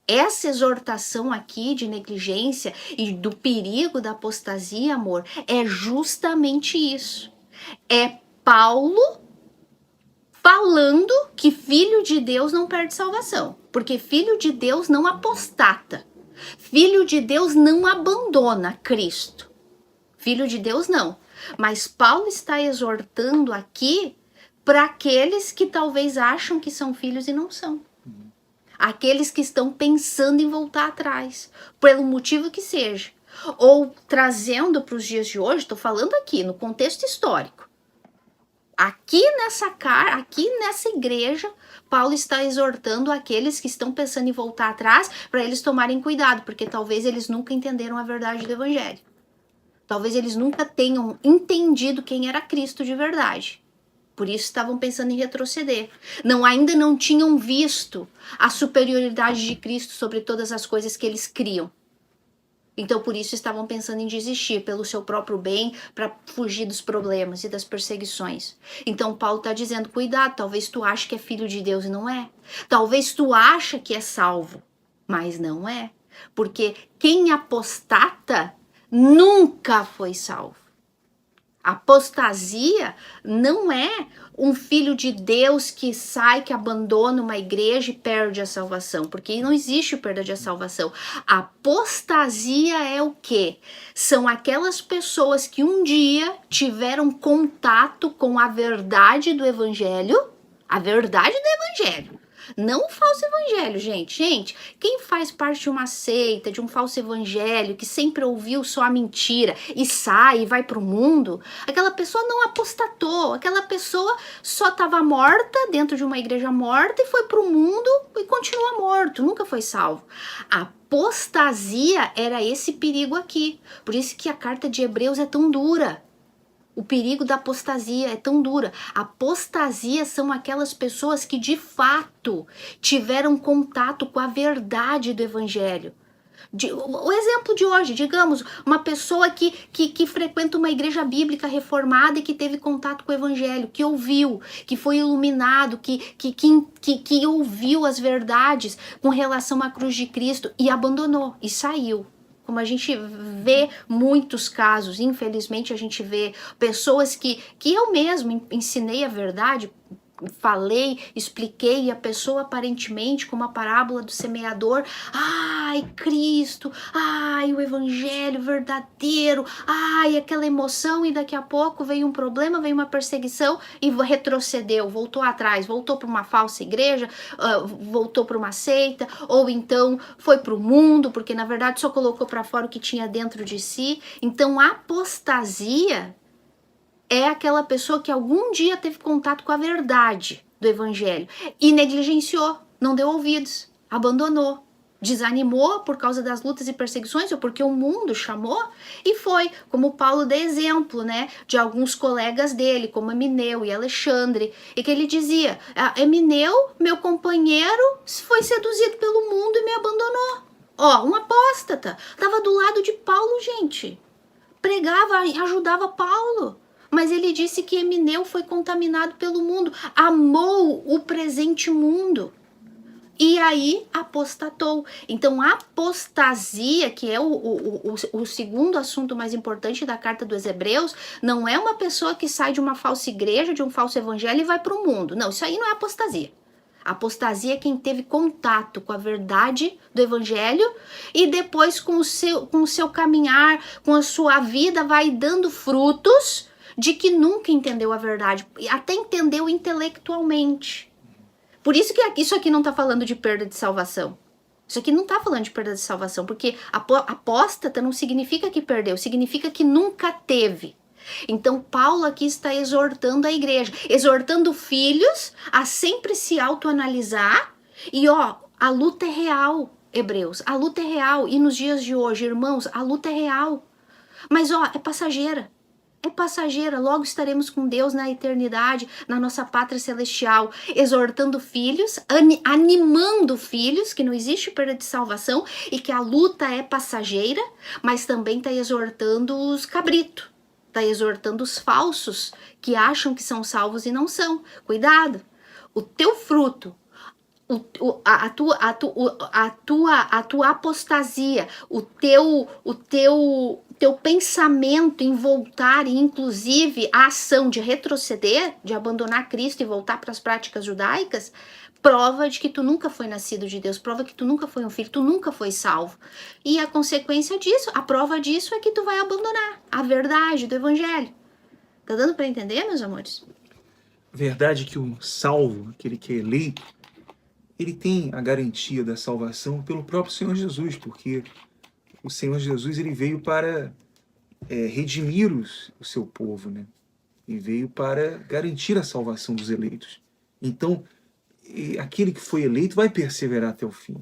Essa exortação aqui de negligência e do perigo da apostasia, amor, é justamente isso. É Paulo falando que filho de Deus não perde salvação, porque filho de Deus não apostata. Filho de Deus não abandona Cristo. Filho de Deus não. Mas Paulo está exortando aqui para aqueles que talvez acham que são filhos e não são. Aqueles que estão pensando em voltar atrás, pelo motivo que seja. Ou trazendo para os dias de hoje, estou falando aqui no contexto histórico. Aqui nessa igreja, Paulo está exortando aqueles que estão pensando em voltar atrás para eles tomarem cuidado, porque talvez eles nunca entenderam a verdade do evangelho. Talvez eles nunca tenham entendido quem era Cristo de verdade. Por isso estavam pensando em retroceder. Ainda não tinham visto a superioridade de Cristo sobre todas as coisas que eles criam. Então, por isso, estavam pensando em desistir pelo seu próprio bem, para fugir dos problemas e das perseguições. Então, Paulo está dizendo, cuidado, talvez tu ache que é filho de Deus e não é. Talvez tu ache que é salvo, mas não é. Porque quem apostata nunca foi salvo. Apostasia não é um filho de Deus que sai, que abandona uma igreja e perde a salvação, porque não existe perda de salvação. Apostasia é o quê? São aquelas pessoas que um dia tiveram contato com a verdade do evangelho, não o falso evangelho, gente. Gente, quem faz parte de uma seita, de um falso evangelho, que sempre ouviu só a mentira e sai e vai pro mundo, aquela pessoa não apostatou, aquela pessoa só estava morta dentro de uma igreja morta e foi pro mundo e continua morto, nunca foi salvo. Apostasia era esse perigo aqui. Por isso que a carta de Hebreus é tão dura. O perigo da apostasia é tão dura. Apostasia são aquelas pessoas que de tiveram contato com a verdade do evangelho. O exemplo de hoje, digamos, uma pessoa que frequenta uma igreja bíblica reformada e que teve contato com o evangelho, que ouviu, que foi iluminado, que ouviu as verdades com relação à cruz de Cristo e abandonou e saiu. Como a gente vê muitos casos, infelizmente a gente vê pessoas que eu mesmo ensinei a verdade, falei, expliquei, e a pessoa aparentemente, como a parábola do semeador, ai, Cristo, ai, o evangelho verdadeiro, ai, aquela emoção, e daqui a pouco veio um problema, veio uma perseguição e retrocedeu, voltou atrás, voltou para uma falsa igreja, voltou para uma seita, ou então foi para o mundo, porque na verdade só colocou para fora o que tinha dentro de si. Então a apostasia é aquela pessoa que algum dia teve contato com a verdade do evangelho e negligenciou, não deu ouvidos, abandonou, desanimou por causa das lutas e perseguições ou porque o mundo chamou e foi, como Paulo dá exemplo, né, de alguns colegas dele, como Emineu e Alexandre, e que ele dizia, Emineu, meu companheiro, foi seduzido pelo mundo e me abandonou. Ó, um apóstata, estava do lado de Paulo, gente, pregava, ajudava Paulo. Mas ele disse que Emineu foi contaminado pelo mundo, amou o presente mundo e aí apostatou. Então a apostasia, que é o segundo assunto mais importante da carta dos Hebreus, não é uma pessoa que sai de uma falsa igreja, de um falso evangelho e vai para o mundo. Não, isso aí não é apostasia. Apostasia é quem teve contato com a verdade do evangelho e depois com o seu caminhar, com a sua vida, vai dando frutos de que nunca entendeu a verdade, até entendeu intelectualmente. Por isso que isso aqui não está falando de perda de salvação. Isso aqui não está falando de perda de salvação, porque apóstata não significa que perdeu, significa que nunca teve. Então Paulo aqui está exortando a igreja, exortando filhos a sempre se autoanalisar e a luta é real, Hebreus, a luta é real e nos dias de hoje, irmãos, a luta é real, mas é passageira. É passageira, logo estaremos com Deus na eternidade, na nossa pátria celestial, exortando filhos, animando filhos, que não existe perda de salvação e que a luta é passageira, mas também está exortando os cabritos, está exortando os falsos que acham que são salvos e não são. Cuidado, o teu fruto, a tua apostasia, o teu pensamento em voltar e inclusive a ação de retroceder, de abandonar Cristo e voltar para as práticas judaicas, prova de que tu nunca foi nascido de Deus, prova que tu nunca foi um filho, tu nunca foi salvo. E a consequência disso, a prova disso é que tu vai abandonar a verdade do evangelho. Tá dando para entender, meus amores? Verdade é que o salvo, aquele que é eleito, ele tem a garantia da salvação pelo próprio Senhor Jesus, porque o Senhor Jesus ele veio para redimir o seu povo, né? E veio para garantir a salvação dos eleitos. Então, aquele que foi eleito vai perseverar até o fim.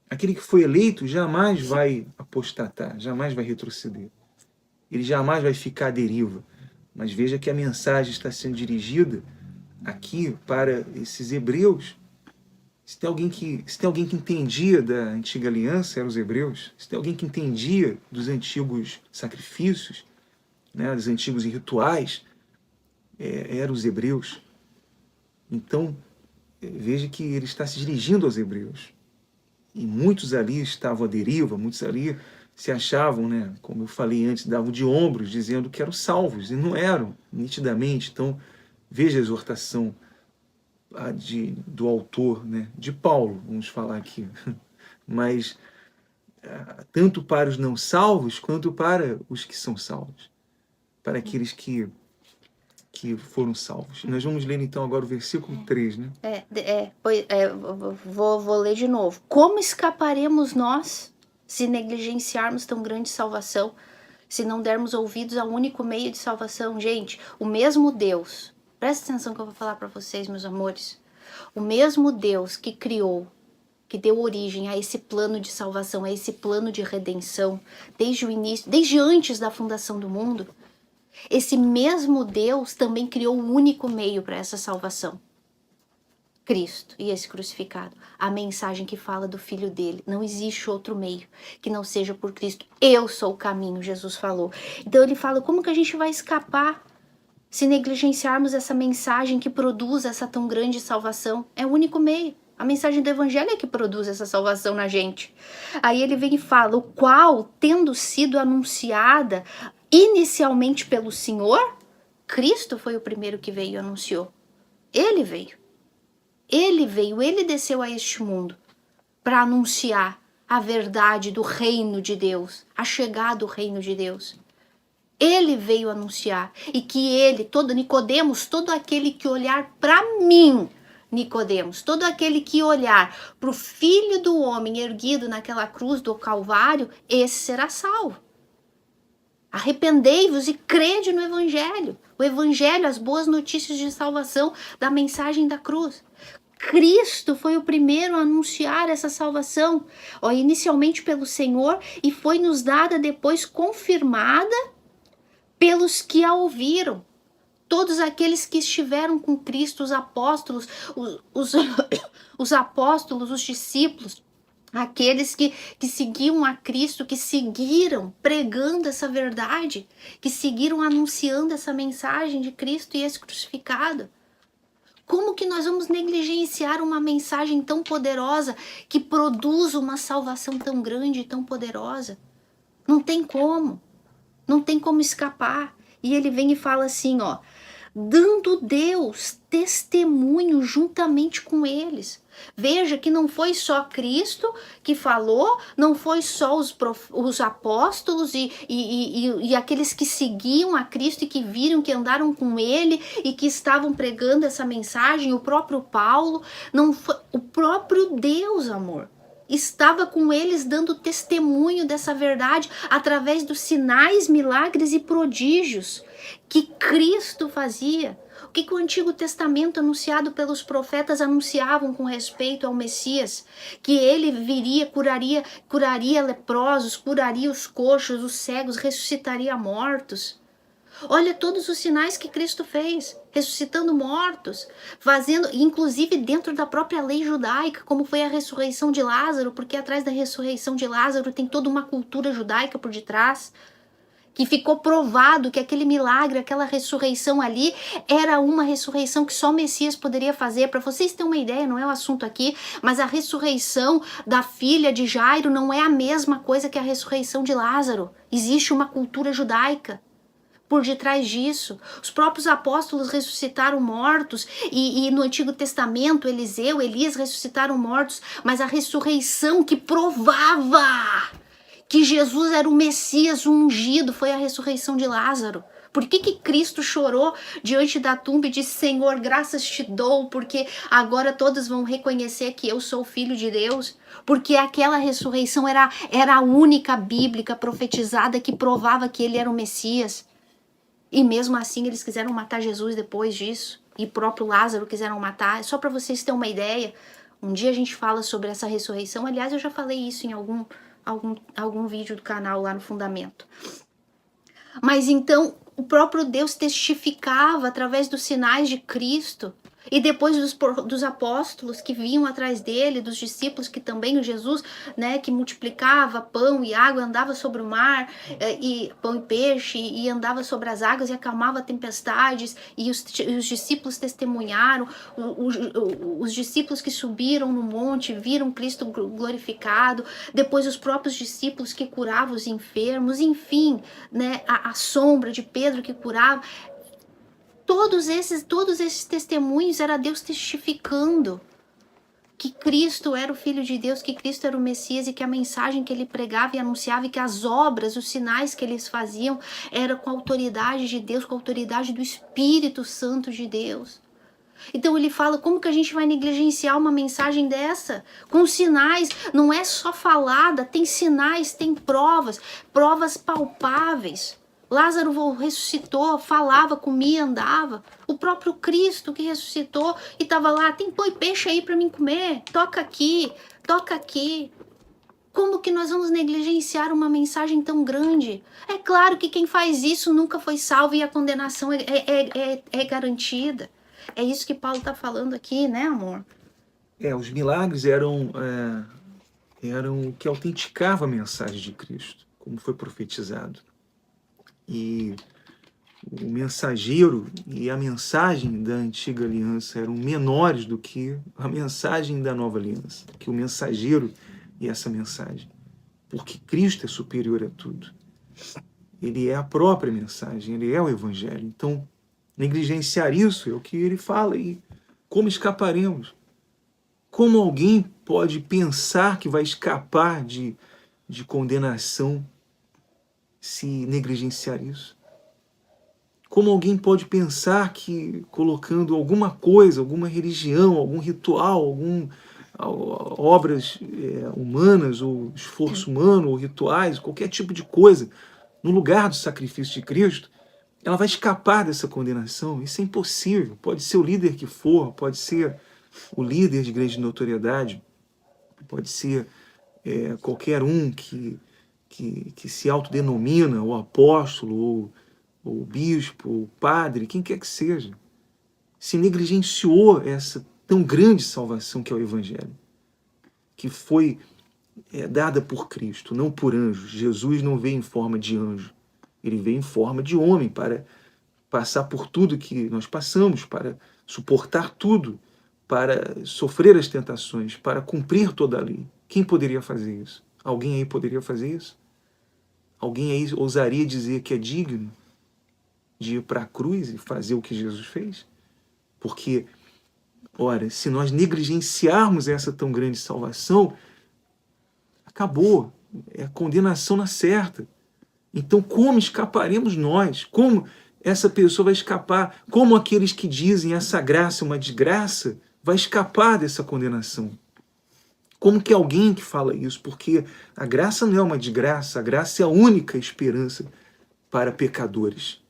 Aquele que foi eleito jamais vai apostatar, jamais vai retroceder. Ele jamais vai ficar à deriva. Mas veja que a mensagem está sendo dirigida aqui para esses hebreus. Se tem alguém que entendia da antiga aliança, eram os hebreus. Se tem alguém que entendia dos antigos sacrifícios, né, dos antigos rituais, eram os hebreus. Então, veja que ele está se dirigindo aos hebreus. E muitos ali estavam à deriva, muitos ali se achavam, né, como eu falei antes, davam de ombros, dizendo que eram salvos, e não eram, nitidamente. Então, veja a exortação do autor, né, de Paulo, vamos falar aqui. Mas, tanto para os não salvos, quanto para os que são salvos. Para aqueles que foram salvos. Nós vamos ler então agora o versículo 3, né? Vou ler de novo. Como escaparemos nós se negligenciarmos tão grande salvação, se não dermos ouvidos ao único meio de salvação? Gente, o mesmo Deus, presta atenção que eu vou falar para vocês, meus amores, o mesmo Deus que criou, que deu origem a esse plano de salvação, a esse plano de redenção, desde o início, desde antes da fundação do mundo, esse mesmo Deus também criou o único meio para essa salvação. Cristo e esse crucificado. A mensagem que fala do Filho dele. Não existe outro meio que não seja por Cristo. Eu sou o caminho, Jesus falou. Então ele fala, como que a gente vai escapar se negligenciarmos essa mensagem que produz essa tão grande salvação? É o único meio. A mensagem do Evangelho é que produz essa salvação na gente. Aí ele vem e fala, o qual, tendo sido anunciada inicialmente pelo Senhor, Cristo foi o primeiro que veio e anunciou. Ele veio. Ele desceu a este mundo para anunciar a verdade do reino de Deus, a chegada do reino de Deus. Ele veio anunciar e que ele, Nicodemos, todo aquele que olhar para mim, Nicodemos, todo aquele que olhar para o Filho do Homem erguido naquela cruz do Calvário, esse será salvo. Arrependei-vos e crede no Evangelho. O Evangelho, as boas notícias de salvação da mensagem da cruz. Cristo foi o primeiro a anunciar essa salvação, inicialmente pelo Senhor, e foi nos dada depois confirmada pelos que a ouviram. Todos aqueles que estiveram com Cristo, os apóstolos, os apóstolos, os discípulos, aqueles que seguiam a Cristo, que seguiram pregando essa verdade, que seguiram anunciando essa mensagem de Cristo e esse crucificado. Como que nós vamos negligenciar uma mensagem tão poderosa que produz uma salvação tão grande e tão poderosa? Não tem como. Não tem como escapar. E ele vem e fala assim, dando Deus testemunho juntamente com eles. Veja que não foi só Cristo que falou, não foi só os apóstolos e aqueles que seguiam a Cristo e que viram, que andaram com ele e que estavam pregando essa mensagem, o próprio Paulo, não foi, o próprio Deus, amor, estava com eles dando testemunho dessa verdade através dos sinais, milagres e prodígios que Cristo fazia. O que o Antigo Testamento, anunciado pelos profetas, anunciavam com respeito ao Messias? Que ele viria, curaria leprosos, curaria os coxos, os cegos, ressuscitaria mortos. Olha todos os sinais que Cristo fez, ressuscitando mortos, fazendo, inclusive dentro da própria lei judaica, como foi a ressurreição de Lázaro, porque atrás da ressurreição de Lázaro tem toda uma cultura judaica por detrás, que ficou provado que aquele milagre, aquela ressurreição ali, era uma ressurreição que só o Messias poderia fazer. Para vocês terem uma ideia, não é o assunto aqui, mas a ressurreição da filha de Jairo não é a mesma coisa que a ressurreição de Lázaro. Existe uma cultura judaica por detrás disso. Os próprios apóstolos ressuscitaram mortos e no Antigo Testamento, Eliseu, Elias ressuscitaram mortos, mas a ressurreição que provava que Jesus era o Messias ungido foi a ressurreição de Lázaro. Por que Cristo chorou diante da tumba e disse, Senhor, graças te dou, porque agora todos vão reconhecer que eu sou filho de Deus? Porque aquela ressurreição era a única bíblica profetizada que provava que ele era o Messias. E mesmo assim eles quiseram matar Jesus depois disso. E o próprio Lázaro quiseram matar. Só para vocês terem uma ideia, um dia a gente fala sobre essa ressurreição. Aliás, eu já falei isso em algum vídeo do canal lá no Fundamento. Mas então, o próprio Deus testificava através dos sinais de Cristo. E depois dos apóstolos que vinham atrás dele, dos discípulos que também o Jesus, né, que multiplicava pão e água, andava sobre o mar, e pão e peixe, e andava sobre as águas e acalmava tempestades, e os discípulos testemunharam, os discípulos que subiram no monte, viram Cristo glorificado, depois os próprios discípulos que curavam os enfermos, enfim, né, a sombra de Pedro que curava. Todos esses testemunhos era Deus testificando que Cristo era o Filho de Deus, que Cristo era o Messias e que a mensagem que ele pregava e anunciava e que as obras, os sinais que eles faziam era com a autoridade de Deus, com a autoridade do Espírito Santo de Deus. Então ele fala, como que a gente vai negligenciar uma mensagem dessa? Com sinais, não é só falada, tem sinais, tem provas palpáveis. Lázaro ressuscitou, falava, comia, andava. O próprio Cristo que ressuscitou e estava lá, tem pão e peixe aí para mim comer, toca aqui, toca aqui. Como que nós vamos negligenciar uma mensagem tão grande? É claro que quem faz isso nunca foi salvo e a condenação é garantida. É isso que Paulo está falando aqui, né, amor? Os milagres eram o que autenticava a mensagem de Cristo, como foi profetizado. E o mensageiro e a mensagem da antiga aliança eram menores do que a mensagem da nova aliança, que o mensageiro e essa mensagem. Porque Cristo é superior a tudo. Ele é a própria mensagem, ele é o evangelho. Então, negligenciar isso é o que ele fala. E como escaparemos? Como alguém pode pensar que vai escapar de condenação se negligenciar isso? Como alguém pode pensar que colocando alguma coisa, alguma religião, algum ritual, obras humanas, ou esforço humano, ou rituais, qualquer tipo de coisa, no lugar do sacrifício de Cristo, ela vai escapar dessa condenação? Isso é impossível. Pode ser o líder que for, pode ser o líder de grande notoriedade, pode ser qualquer um que se autodenomina o apóstolo, ou bispo, ou padre, quem quer que seja, se negligenciou essa tão grande salvação que é o Evangelho, que foi dada por Cristo, não por anjos. Jesus não veio em forma de anjo, ele veio em forma de homem para passar por tudo que nós passamos, para suportar tudo, para sofrer as tentações, para cumprir toda a lei. Quem poderia fazer isso? Alguém aí poderia fazer isso? Alguém aí ousaria dizer que é digno de ir para a cruz e fazer o que Jesus fez? Porque, ora, se nós negligenciarmos essa tão grande salvação, acabou. É a condenação na certa. Então, como escaparemos nós? Como essa pessoa vai escapar? Como aqueles que dizem essa graça é uma desgraça vai escapar dessa condenação? Como que alguém que fala isso? Porque a graça não é uma desgraça, a graça é a única esperança para pecadores.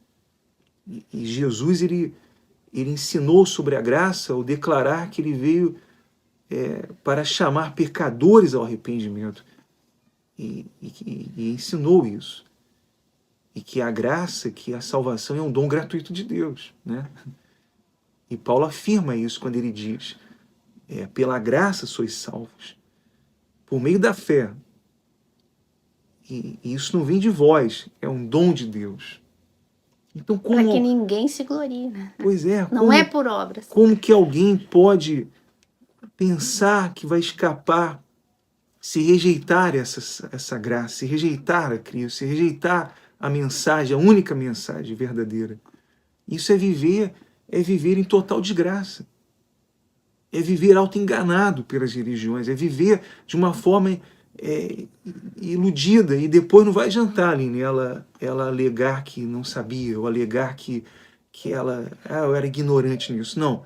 E Jesus, ele ensinou sobre a graça ao declarar que ele veio para chamar pecadores ao arrependimento. E ensinou isso. E que a graça, que a salvação é um dom gratuito de Deus, né? E Paulo afirma isso quando ele diz, pela graça sois salvos, por meio da fé. E isso não vem de vós, é um dom de Deus. Então, como... Para que ninguém se glorie, né? Pois é. Não é por obras. Como que alguém pode pensar que vai escapar se rejeitar essa graça, se rejeitar a Cristo, se rejeitar a mensagem, a única mensagem verdadeira? Isso é viver em total desgraça. É viver auto-enganado pelas religiões, é viver de uma forma iludida, e depois não vai adiantar, Aline, ela alegar que não sabia, ou alegar que eu era ignorante nisso. Não,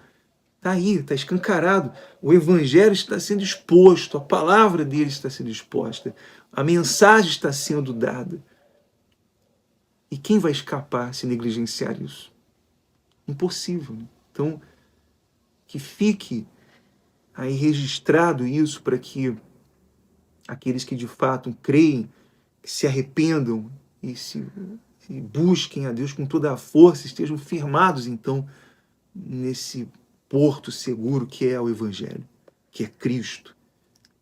está aí, está escancarado. O evangelho está sendo exposto, a palavra dele está sendo exposta, a mensagem está sendo dada. E quem vai escapar se negligenciar isso? Impossível. Então, que fique aí registrado isso para que aqueles que de fato creem, que se arrependam e se busquem a Deus com toda a força, estejam firmados então nesse porto seguro que é o Evangelho, que é Cristo.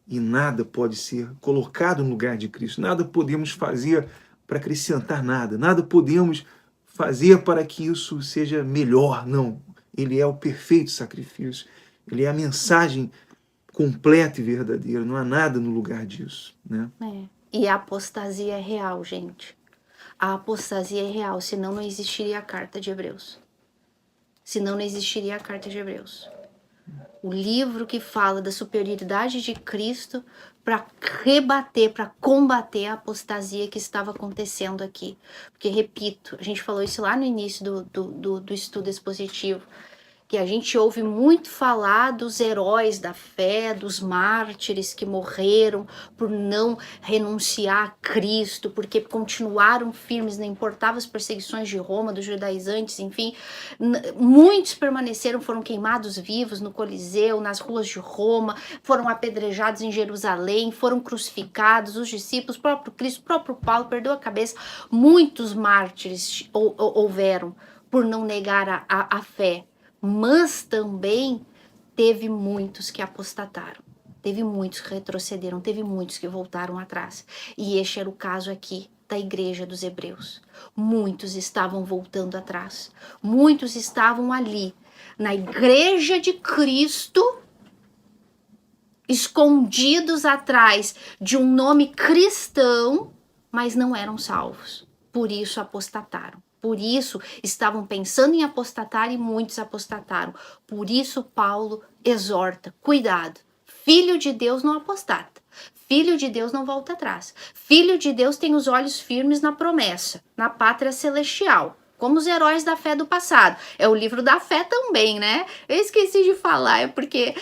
E nada pode ser colocado no lugar de Cristo, nada podemos fazer para acrescentar nada, nada podemos fazer para que isso seja melhor, não. Ele é o perfeito sacrifício, ele é a mensagem completa e verdadeira, não há nada no lugar disso, né? E a apostasia é real, gente. A apostasia é real, senão não existiria a carta de Hebreus. Senão não existiria a carta de Hebreus. O livro que fala da superioridade de Cristo para rebater, para combater a apostasia que estava acontecendo aqui. Porque, repito, a gente falou isso lá no início do estudo expositivo, que a gente ouve muito falar dos heróis da fé, dos mártires que morreram por não renunciar a Cristo, porque continuaram firmes, não importava as perseguições de Roma, dos judaizantes, enfim. Muitos permaneceram, foram queimados vivos no Coliseu, nas ruas de Roma, foram apedrejados em Jerusalém, foram crucificados, os discípulos, o próprio Cristo, o próprio Paulo perdeu a cabeça. Muitos mártires houveram por não negar a fé. Mas também teve muitos que apostataram, teve muitos que retrocederam, teve muitos que voltaram atrás. E este era o caso aqui da igreja dos Hebreus. Muitos estavam voltando atrás, muitos estavam ali, na igreja de Cristo, escondidos atrás de um nome cristão, mas não eram salvos, por isso apostataram. Por isso, estavam pensando em apostatar e muitos apostataram. Por isso, Paulo exorta, cuidado, filho de Deus não apostata. Filho de Deus não volta atrás. Filho de Deus tem os olhos firmes na promessa, na pátria celestial, como os heróis da fé do passado. É o livro da fé também, né? Eu esqueci de falar, é porque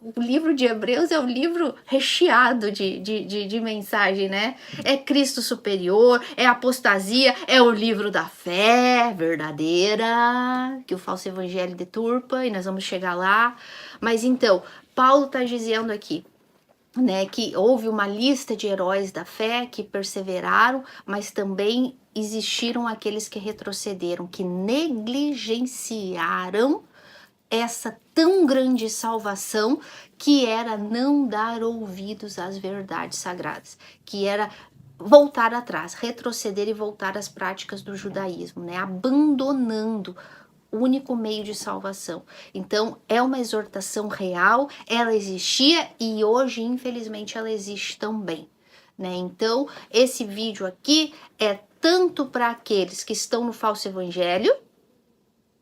o livro de Hebreus é um livro recheado de mensagem, né? É Cristo superior, é apostasia, é o livro da fé verdadeira, que o falso evangelho deturpa, e nós vamos chegar lá. Mas então, Paulo está dizendo aqui, né, que houve uma lista de heróis da fé que perseveraram, mas também existiram aqueles que retrocederam, que negligenciaram essa tão grande salvação que era não dar ouvidos às verdades sagradas, que era voltar atrás, retroceder e voltar às práticas do judaísmo, né, abandonando o único meio de salvação. Então, é uma exortação real, ela existia e hoje, infelizmente, ela existe também, né? Então, esse vídeo aqui é tanto para aqueles que estão no falso evangelho,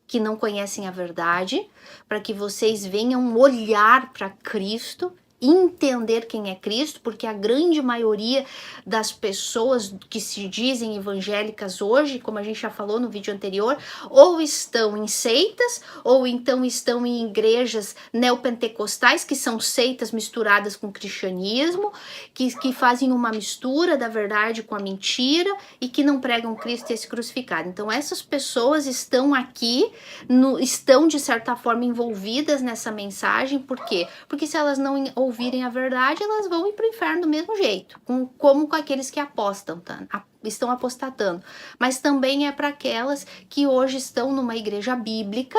que não conhecem a verdade, para que vocês venham olhar para Cristo, entender quem é Cristo, porque a grande maioria das pessoas que se dizem evangélicas hoje, como a gente já falou no vídeo anterior, ou estão em seitas, ou então estão em igrejas neopentecostais, que são seitas misturadas com cristianismo, que fazem uma mistura da verdade com a mentira e que não pregam Cristo e esse crucificado. Então essas pessoas estão aqui, estão de certa forma envolvidas nessa mensagem. Por quê? Porque se elas não ouvirem a verdade, elas vão ir para o inferno do mesmo jeito, como com aqueles que apostam, tá? Estão apostatando. Mas também é para aquelas que hoje estão numa igreja bíblica,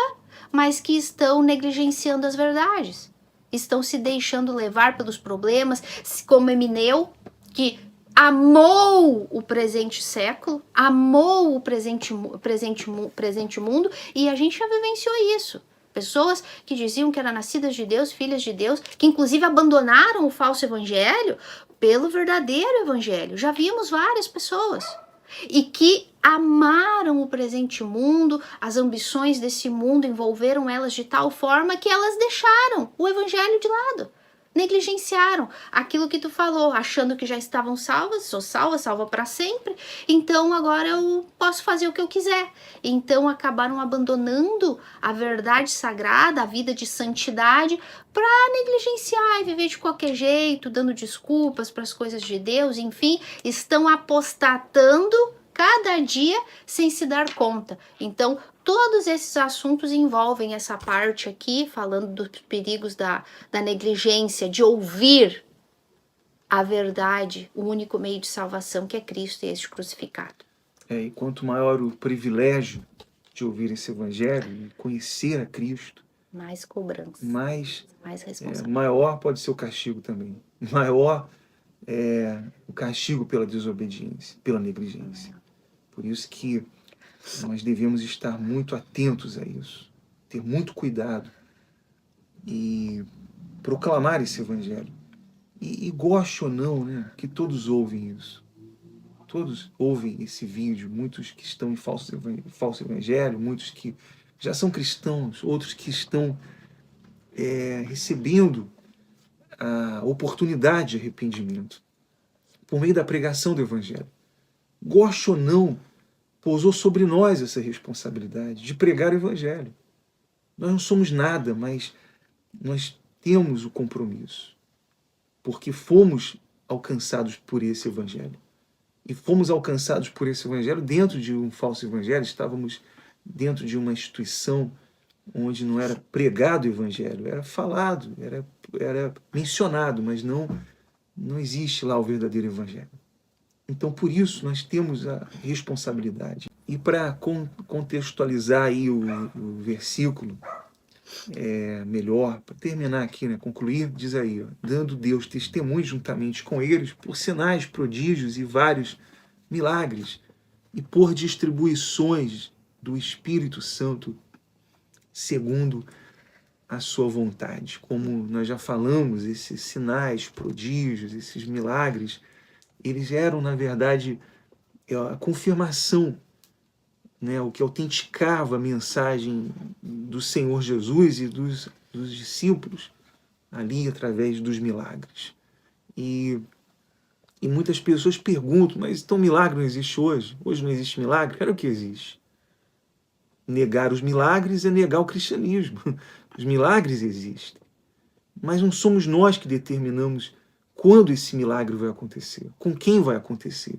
mas que estão negligenciando as verdades, estão se deixando levar pelos problemas, como Emineu, que amou o presente século, amou o presente mundo, e a gente já vivenciou isso. Pessoas que diziam que eram nascidas de Deus, filhas de Deus, que inclusive abandonaram o falso evangelho pelo verdadeiro evangelho. Já vimos várias pessoas. E que amaram o presente mundo, as ambições desse mundo envolveram elas de tal forma que elas deixaram o evangelho de lado. negligenciaram aquilo que tu falou, achando que já estavam salvas, sou salva para sempre, então agora eu posso fazer o que eu quiser. Então acabaram abandonando a verdade sagrada, a vida de santidade, para negligenciar e viver de qualquer jeito, dando desculpas para as coisas de Deus, enfim, estão apostatando cada dia sem se dar conta. Então, todos esses assuntos envolvem essa parte aqui, falando dos perigos da negligência, de ouvir a verdade, o único meio de salvação que é Cristo e este crucificado. E quanto maior o privilégio de ouvir esse evangelho e conhecer a Cristo, mais cobrança, mais responsabilidade. Maior pode ser o castigo também. Maior é o castigo pela desobediência, pela negligência. Por isso que nós devemos estar muito atentos a isso, ter muito cuidado e proclamar esse evangelho. E goste ou não, né, que todos ouvem isso. Todos ouvem esse vídeo, muitos que estão em falso evangelho, muitos que já são cristãos, outros que estão recebendo a oportunidade de arrependimento por meio da pregação do evangelho. Goste ou não, pousou sobre nós essa responsabilidade de pregar o evangelho. Nós não somos nada, mas nós temos o compromisso, porque fomos alcançados por esse evangelho. E fomos alcançados por esse evangelho dentro de um falso evangelho, estávamos dentro de uma instituição onde não era pregado o evangelho, era falado, era mencionado, mas não existe lá o verdadeiro evangelho. Então, por isso, nós temos a responsabilidade. E para contextualizar aí o versículo melhor, para terminar aqui, né, concluir, diz aí, ó, dando Deus testemunho juntamente com eles por sinais, prodígios e vários milagres, e por distribuições do Espírito Santo segundo a sua vontade. Como nós já falamos, esses sinais, prodígios, esses milagres, eles eram, na verdade, a confirmação, né, o que autenticava a mensagem do Senhor Jesus e dos discípulos ali através dos milagres. E muitas pessoas perguntam, mas então milagre não existe hoje? Hoje não existe milagre? Era o que existe. Negar os milagres é negar o cristianismo. Os milagres existem. Mas não somos nós que determinamos quando esse milagre vai acontecer, com quem vai acontecer.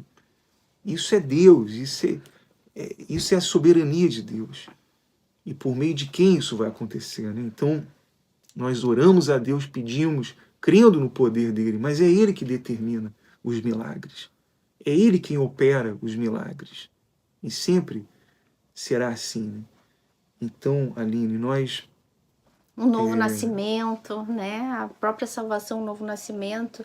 Isso é Deus, isso é a soberania de Deus. E por meio de quem isso vai acontecer, né? Então, nós oramos a Deus, pedimos, crendo no poder dele, mas é ele que determina os milagres. É ele quem opera os milagres. E sempre será assim, né? Então, Aline, nós... Um novo nascimento, né? A própria salvação, um novo nascimento.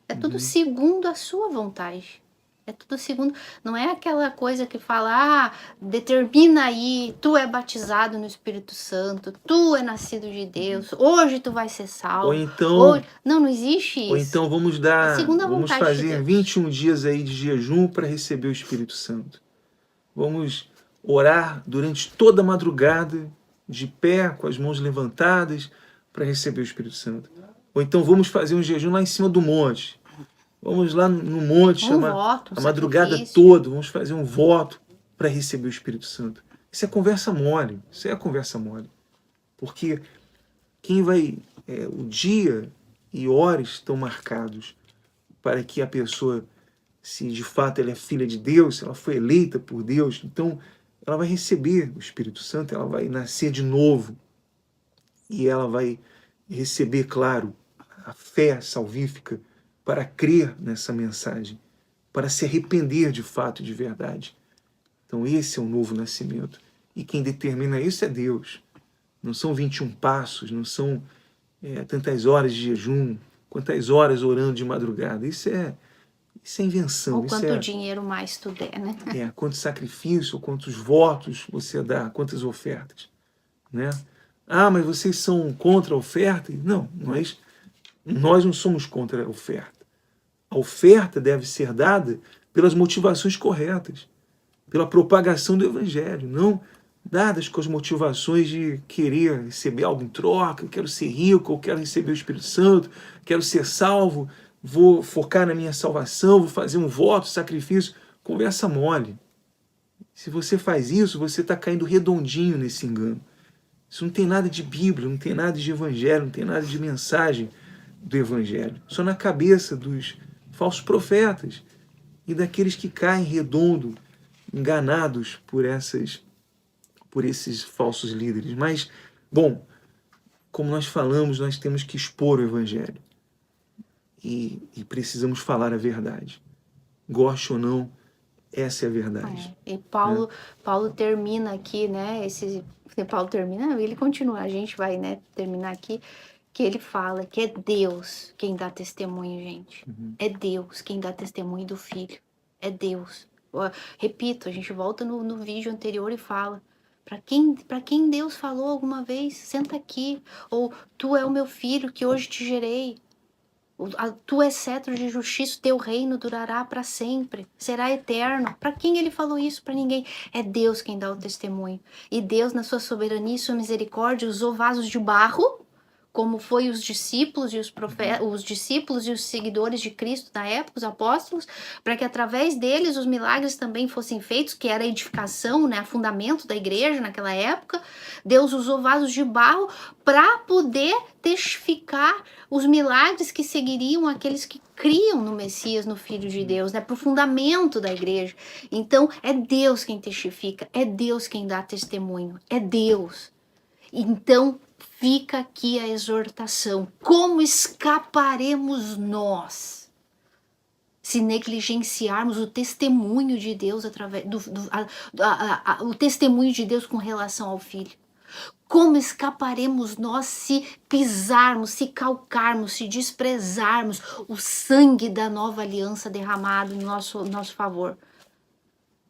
É tudo segundo a sua vontade. É tudo segundo. Não é aquela coisa que fala, determina aí, tu é batizado no Espírito Santo, tu é nascido de Deus, hoje tu vai ser salvo. Ou então... Não existe isso. Ou então vamos fazer 21 dias aí de jejum para receber o Espírito Santo. Vamos orar durante toda a madrugada, de pé, com as mãos levantadas, para receber o Espírito Santo. Ou então vamos fazer um jejum lá em cima do monte. Vamos lá no monte, a madrugada toda, vamos fazer um voto para receber o Espírito Santo. Isso é conversa mole, Porque quem vai... o dia e horas estão marcados para que a pessoa, se de fato ela é filha de Deus, se ela foi eleita por Deus, então ela vai receber o Espírito Santo, ela vai nascer de novo. E ela vai receber, claro, a fé salvífica para crer nessa mensagem, para se arrepender de fato e de verdade. Então esse é o novo nascimento. E quem determina isso é Deus. Não são 21 passos, não são tantas horas de jejum, quantas horas orando de madrugada. Isso é invenção. Ou quanto dinheiro mais tu der, né? Quanto sacrifício, quantos votos você dá, quantas ofertas, né? Mas vocês são contra a oferta? Não, nós não somos contra a oferta. A oferta deve ser dada pelas motivações corretas, pela propagação do Evangelho, não dadas com as motivações de querer receber algo em troca, eu quero ser rico, eu quero receber o Espírito Santo, quero ser salvo, vou focar na minha salvação, vou fazer um voto, sacrifício. Conversa mole. Se você faz isso, você está caindo redondinho nesse engano. Isso não tem nada de Bíblia, não tem nada de Evangelho, não tem nada de mensagem do Evangelho. Só na cabeça dos falsos profetas e daqueles que caem redondo, enganados por esses falsos líderes. Mas, bom, como nós falamos, nós temos que expor o Evangelho. E precisamos falar a verdade. Goste ou não, essa é a verdade. E Paulo termina aqui, né? Paulo termina, ele continua, a gente vai, né, terminar aqui, que ele fala que é Deus quem dá testemunho, gente. É Deus quem dá testemunho do Filho. É Deus. Repito, a gente volta no vídeo anterior e fala. Para quem Deus falou alguma vez, senta aqui. Ou tu é o meu filho que hoje te gerei. Tu és cetro de justiça, teu reino durará para sempre, será eterno. Para quem ele falou isso? Para ninguém. É Deus quem dá o testemunho. E Deus, na sua soberania e sua misericórdia, usou vasos de barro, como foi os discípulos e os discípulos e os seguidores de Cristo na época, os apóstolos, para que através deles os milagres também fossem feitos, que era a edificação, né, fundamento da igreja naquela época. Deus usou vasos de barro para poder testificar os milagres que seguiriam aqueles que criam no Messias, no Filho de Deus, né, para o fundamento da igreja. Então, é Deus quem testifica, é Deus quem dá testemunho, é Deus. Então, fica aqui a exortação. Como escaparemos nós se negligenciarmos o testemunho de Deus através o testemunho de Deus com relação ao Filho? Como escaparemos nós se pisarmos, se calcarmos, se desprezarmos o sangue da nova aliança derramado em nosso favor?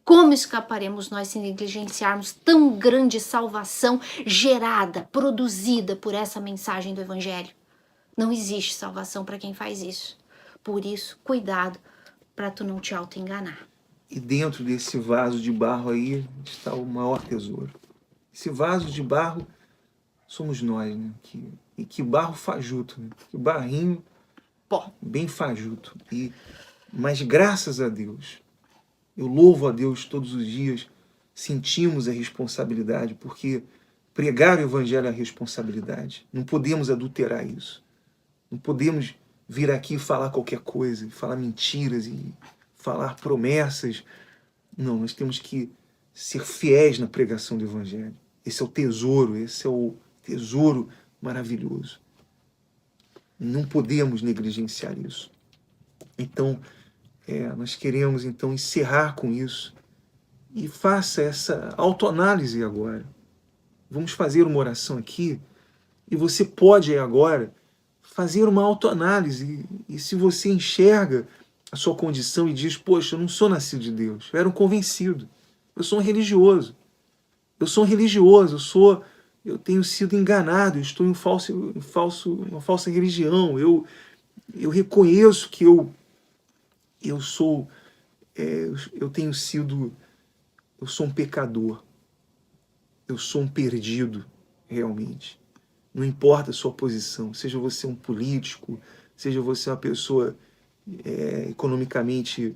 Como escaparemos nós se negligenciarmos tão grande salvação gerada, produzida por essa mensagem do Evangelho? Não existe salvação para quem faz isso. Por isso, cuidado para tu não te auto-enganar. E dentro desse vaso de barro aí está o maior tesouro. Esse vaso de barro somos nós, né? Que barro fajuto, né? Que barrinho bem fajuto. Mas graças a Deus, eu louvo a Deus todos os dias, sentimos a responsabilidade, porque pregar o Evangelho é a responsabilidade. Não podemos adulterar isso. Não podemos vir aqui e falar qualquer coisa, falar mentiras e falar promessas. Não, nós temos que ser fiéis na pregação do Evangelho. Esse é o tesouro maravilhoso. Não podemos negligenciar isso. Então, nós queremos então encerrar com isso e faça essa autoanálise agora. Vamos fazer uma oração aqui e você pode agora fazer uma autoanálise e se você enxerga a sua condição e diz, poxa, eu não sou nascido de Deus, eu era um convencido, eu sou um religioso, eu tenho sido enganado, eu estou em uma falsa religião, eu reconheço que eu sou um pecador, eu sou um perdido, realmente. Não importa a sua posição, seja você um político, seja você uma pessoa economicamente,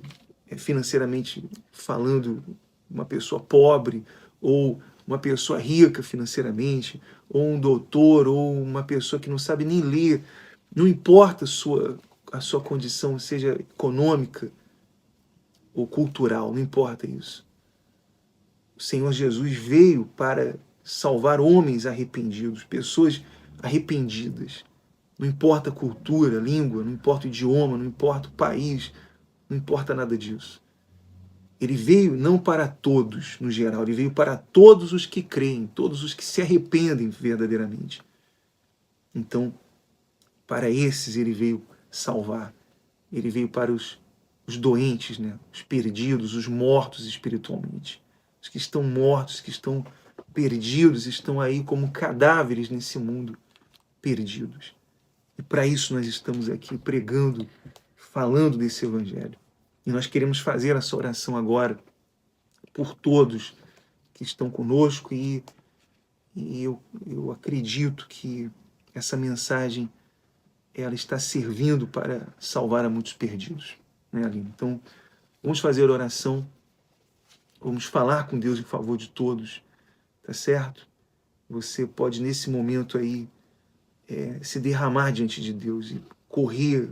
financeiramente falando, uma pessoa pobre, ou uma pessoa rica financeiramente, ou um doutor, ou uma pessoa que não sabe nem ler, não importa a sua condição, seja econômica ou cultural, não importa isso. O Senhor Jesus veio para salvar homens arrependidos, pessoas arrependidas. Não importa a cultura, a língua, não importa o idioma, não importa o país, não importa nada disso. Ele veio não para todos, no geral, ele veio para todos os que creem, todos os que se arrependem verdadeiramente. Então, para esses ele veio salvar. Ele veio para os doentes, né? Os perdidos, os mortos espiritualmente. Os que estão mortos, que estão perdidos, estão aí como cadáveres nesse mundo, perdidos. E para isso nós estamos aqui pregando, falando desse Evangelho. E nós queremos fazer essa oração agora por todos que estão conosco e eu acredito que essa mensagem ela está servindo para salvar a muitos perdidos, né, Aline? Então, vamos fazer oração, vamos falar com Deus em favor de todos, tá certo? Você pode, nesse momento aí, se derramar diante de Deus e correr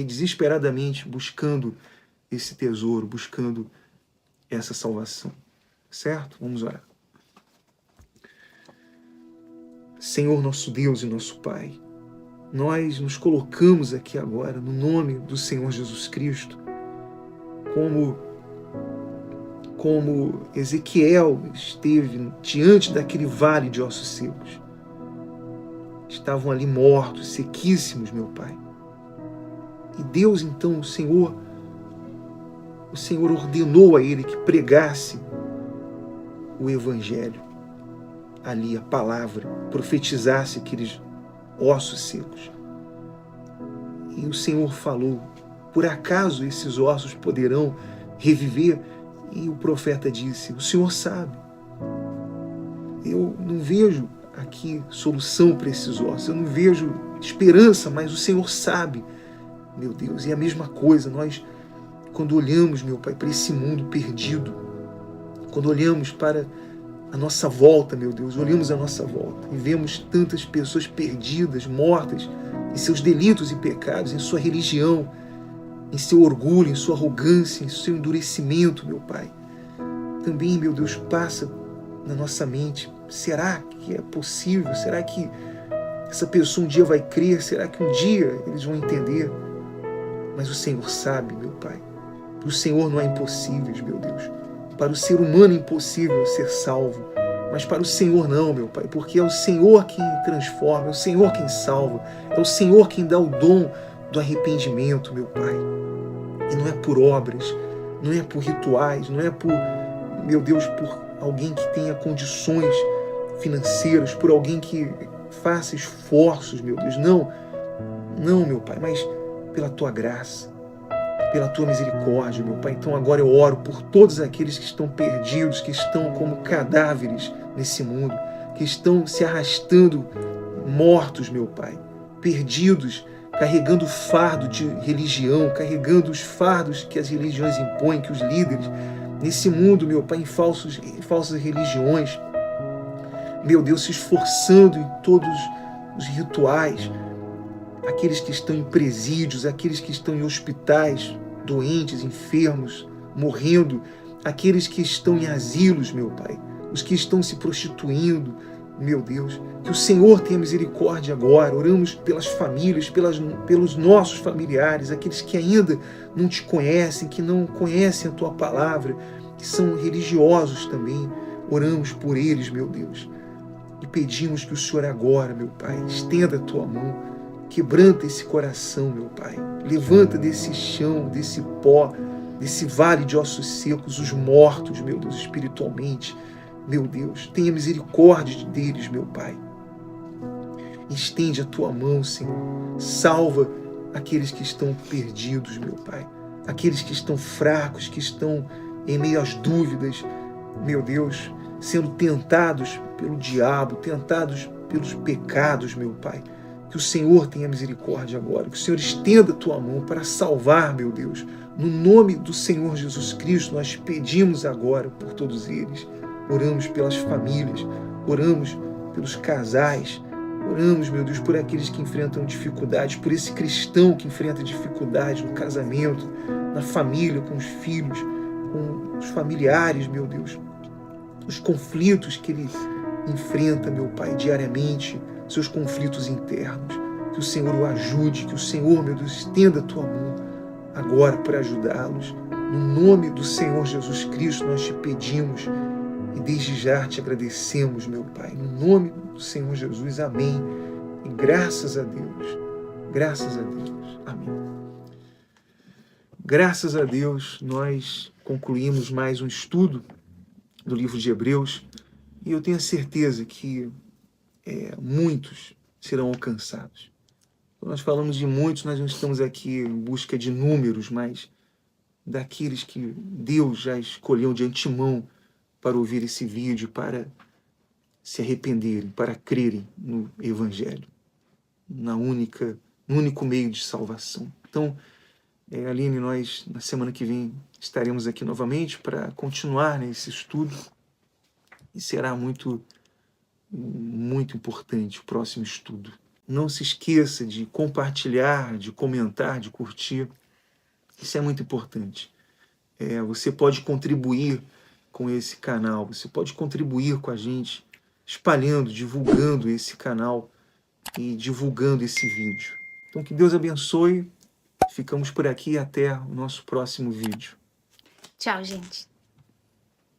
desesperadamente buscando esse tesouro, buscando essa salvação, certo? Vamos orar. Senhor, nosso Deus e nosso Pai, nós nos colocamos aqui agora no nome do Senhor Jesus Cristo, como Ezequiel esteve diante daquele vale de ossos secos. Estavam ali mortos, sequíssimos, meu Pai. E Deus, então, o Senhor ordenou a ele que pregasse o Evangelho, ali a palavra, profetizasse aqueles ossos secos. E o Senhor falou, por acaso esses ossos poderão reviver? E o profeta disse, o Senhor sabe. Eu não vejo aqui solução para esses ossos, eu não vejo esperança, mas o Senhor sabe, meu Deus. E a mesma coisa, nós, quando olhamos, meu Pai, para esse mundo perdido, quando olhamos para a nossa volta, meu Deus, olhamos a nossa volta e vemos tantas pessoas perdidas, mortas, em seus delitos e pecados, em sua religião, em seu orgulho, em sua arrogância, em seu endurecimento, meu Pai. Também, meu Deus, passa na nossa mente, será que é possível? Será que essa pessoa um dia vai crer? Será que um dia eles vão entender? Mas o Senhor sabe, meu Pai. Para o Senhor não há impossíveis, meu Deus. Para o ser humano é impossível ser salvo, mas para o Senhor não, meu Pai, porque é o Senhor quem transforma, é o Senhor quem salva, é o Senhor quem dá o dom do arrependimento, meu Pai. E não é por obras, não é por rituais, não é por, meu Deus, por alguém que tenha condições financeiras, por alguém que faça esforços, meu Deus. Não, meu Pai, mas pela Tua graça, pela Tua misericórdia, meu Pai. Então agora eu oro por todos aqueles que estão perdidos, que estão como cadáveres nesse mundo, que estão se arrastando mortos, meu Pai, perdidos, carregando o fardo de religião, carregando os fardos que as religiões impõem, que os líderes, nesse mundo, meu Pai, em falsas religiões, meu Deus, se esforçando em todos os rituais, aqueles que estão em presídios, aqueles que estão em hospitais, doentes, enfermos, morrendo, aqueles que estão em asilos, meu Pai, os que estão se prostituindo, meu Deus, que o Senhor tenha misericórdia agora. Oramos pelas famílias, pelos nossos familiares, aqueles que ainda não Te conhecem, que não conhecem a Tua palavra, que são religiosos também. Oramos por eles, meu Deus, e pedimos que o Senhor agora, meu Pai, estenda a Tua mão, quebranta esse coração, meu Pai. Levanta desse chão, desse pó, desse vale de ossos secos, os mortos, meu Deus, espiritualmente. Meu Deus, tenha misericórdia deles, meu Pai. Estende a Tua mão, Senhor. Salva aqueles que estão perdidos, meu Pai. Aqueles que estão fracos, que estão em meio às dúvidas, meu Deus, sendo tentados pelo diabo, tentados pelos pecados, meu Pai. Que o Senhor tenha misericórdia agora, que o Senhor estenda a Tua mão para salvar, meu Deus. No nome do Senhor Jesus Cristo, nós pedimos agora por todos eles. Oramos pelas famílias, oramos pelos casais, oramos, meu Deus, por aqueles que enfrentam dificuldades, por esse cristão que enfrenta dificuldades no casamento, na família, com os filhos, com os familiares, meu Deus. Os conflitos que ele enfrenta, meu Pai, diariamente, seus conflitos internos. Que o Senhor o ajude, que o Senhor, meu Deus, estenda a Tua mão agora para ajudá-los. No nome do Senhor Jesus Cristo nós Te pedimos e desde já Te agradecemos, meu Pai. No nome do Senhor Jesus, amém. E graças a Deus, amém. Graças a Deus, nós concluímos mais um estudo do livro de Hebreus e eu tenho a certeza que muitos serão alcançados. Quando nós falamos de muitos, nós não estamos aqui em busca de números, mas daqueles que Deus já escolheu de antemão para ouvir esse vídeo, para se arrependerem, para crerem no Evangelho, no único meio de salvação. Então, Aline, nós na semana que vem estaremos aqui novamente para continuar esse estudo e será muito importante o próximo estudo. Não se esqueça de compartilhar, de comentar, de curtir. Isso é muito importante. Você pode contribuir com esse canal, você pode contribuir com a gente, espalhando, divulgando esse canal e divulgando esse vídeo. Então, que Deus abençoe. Ficamos por aqui até o nosso próximo vídeo. Tchau, gente.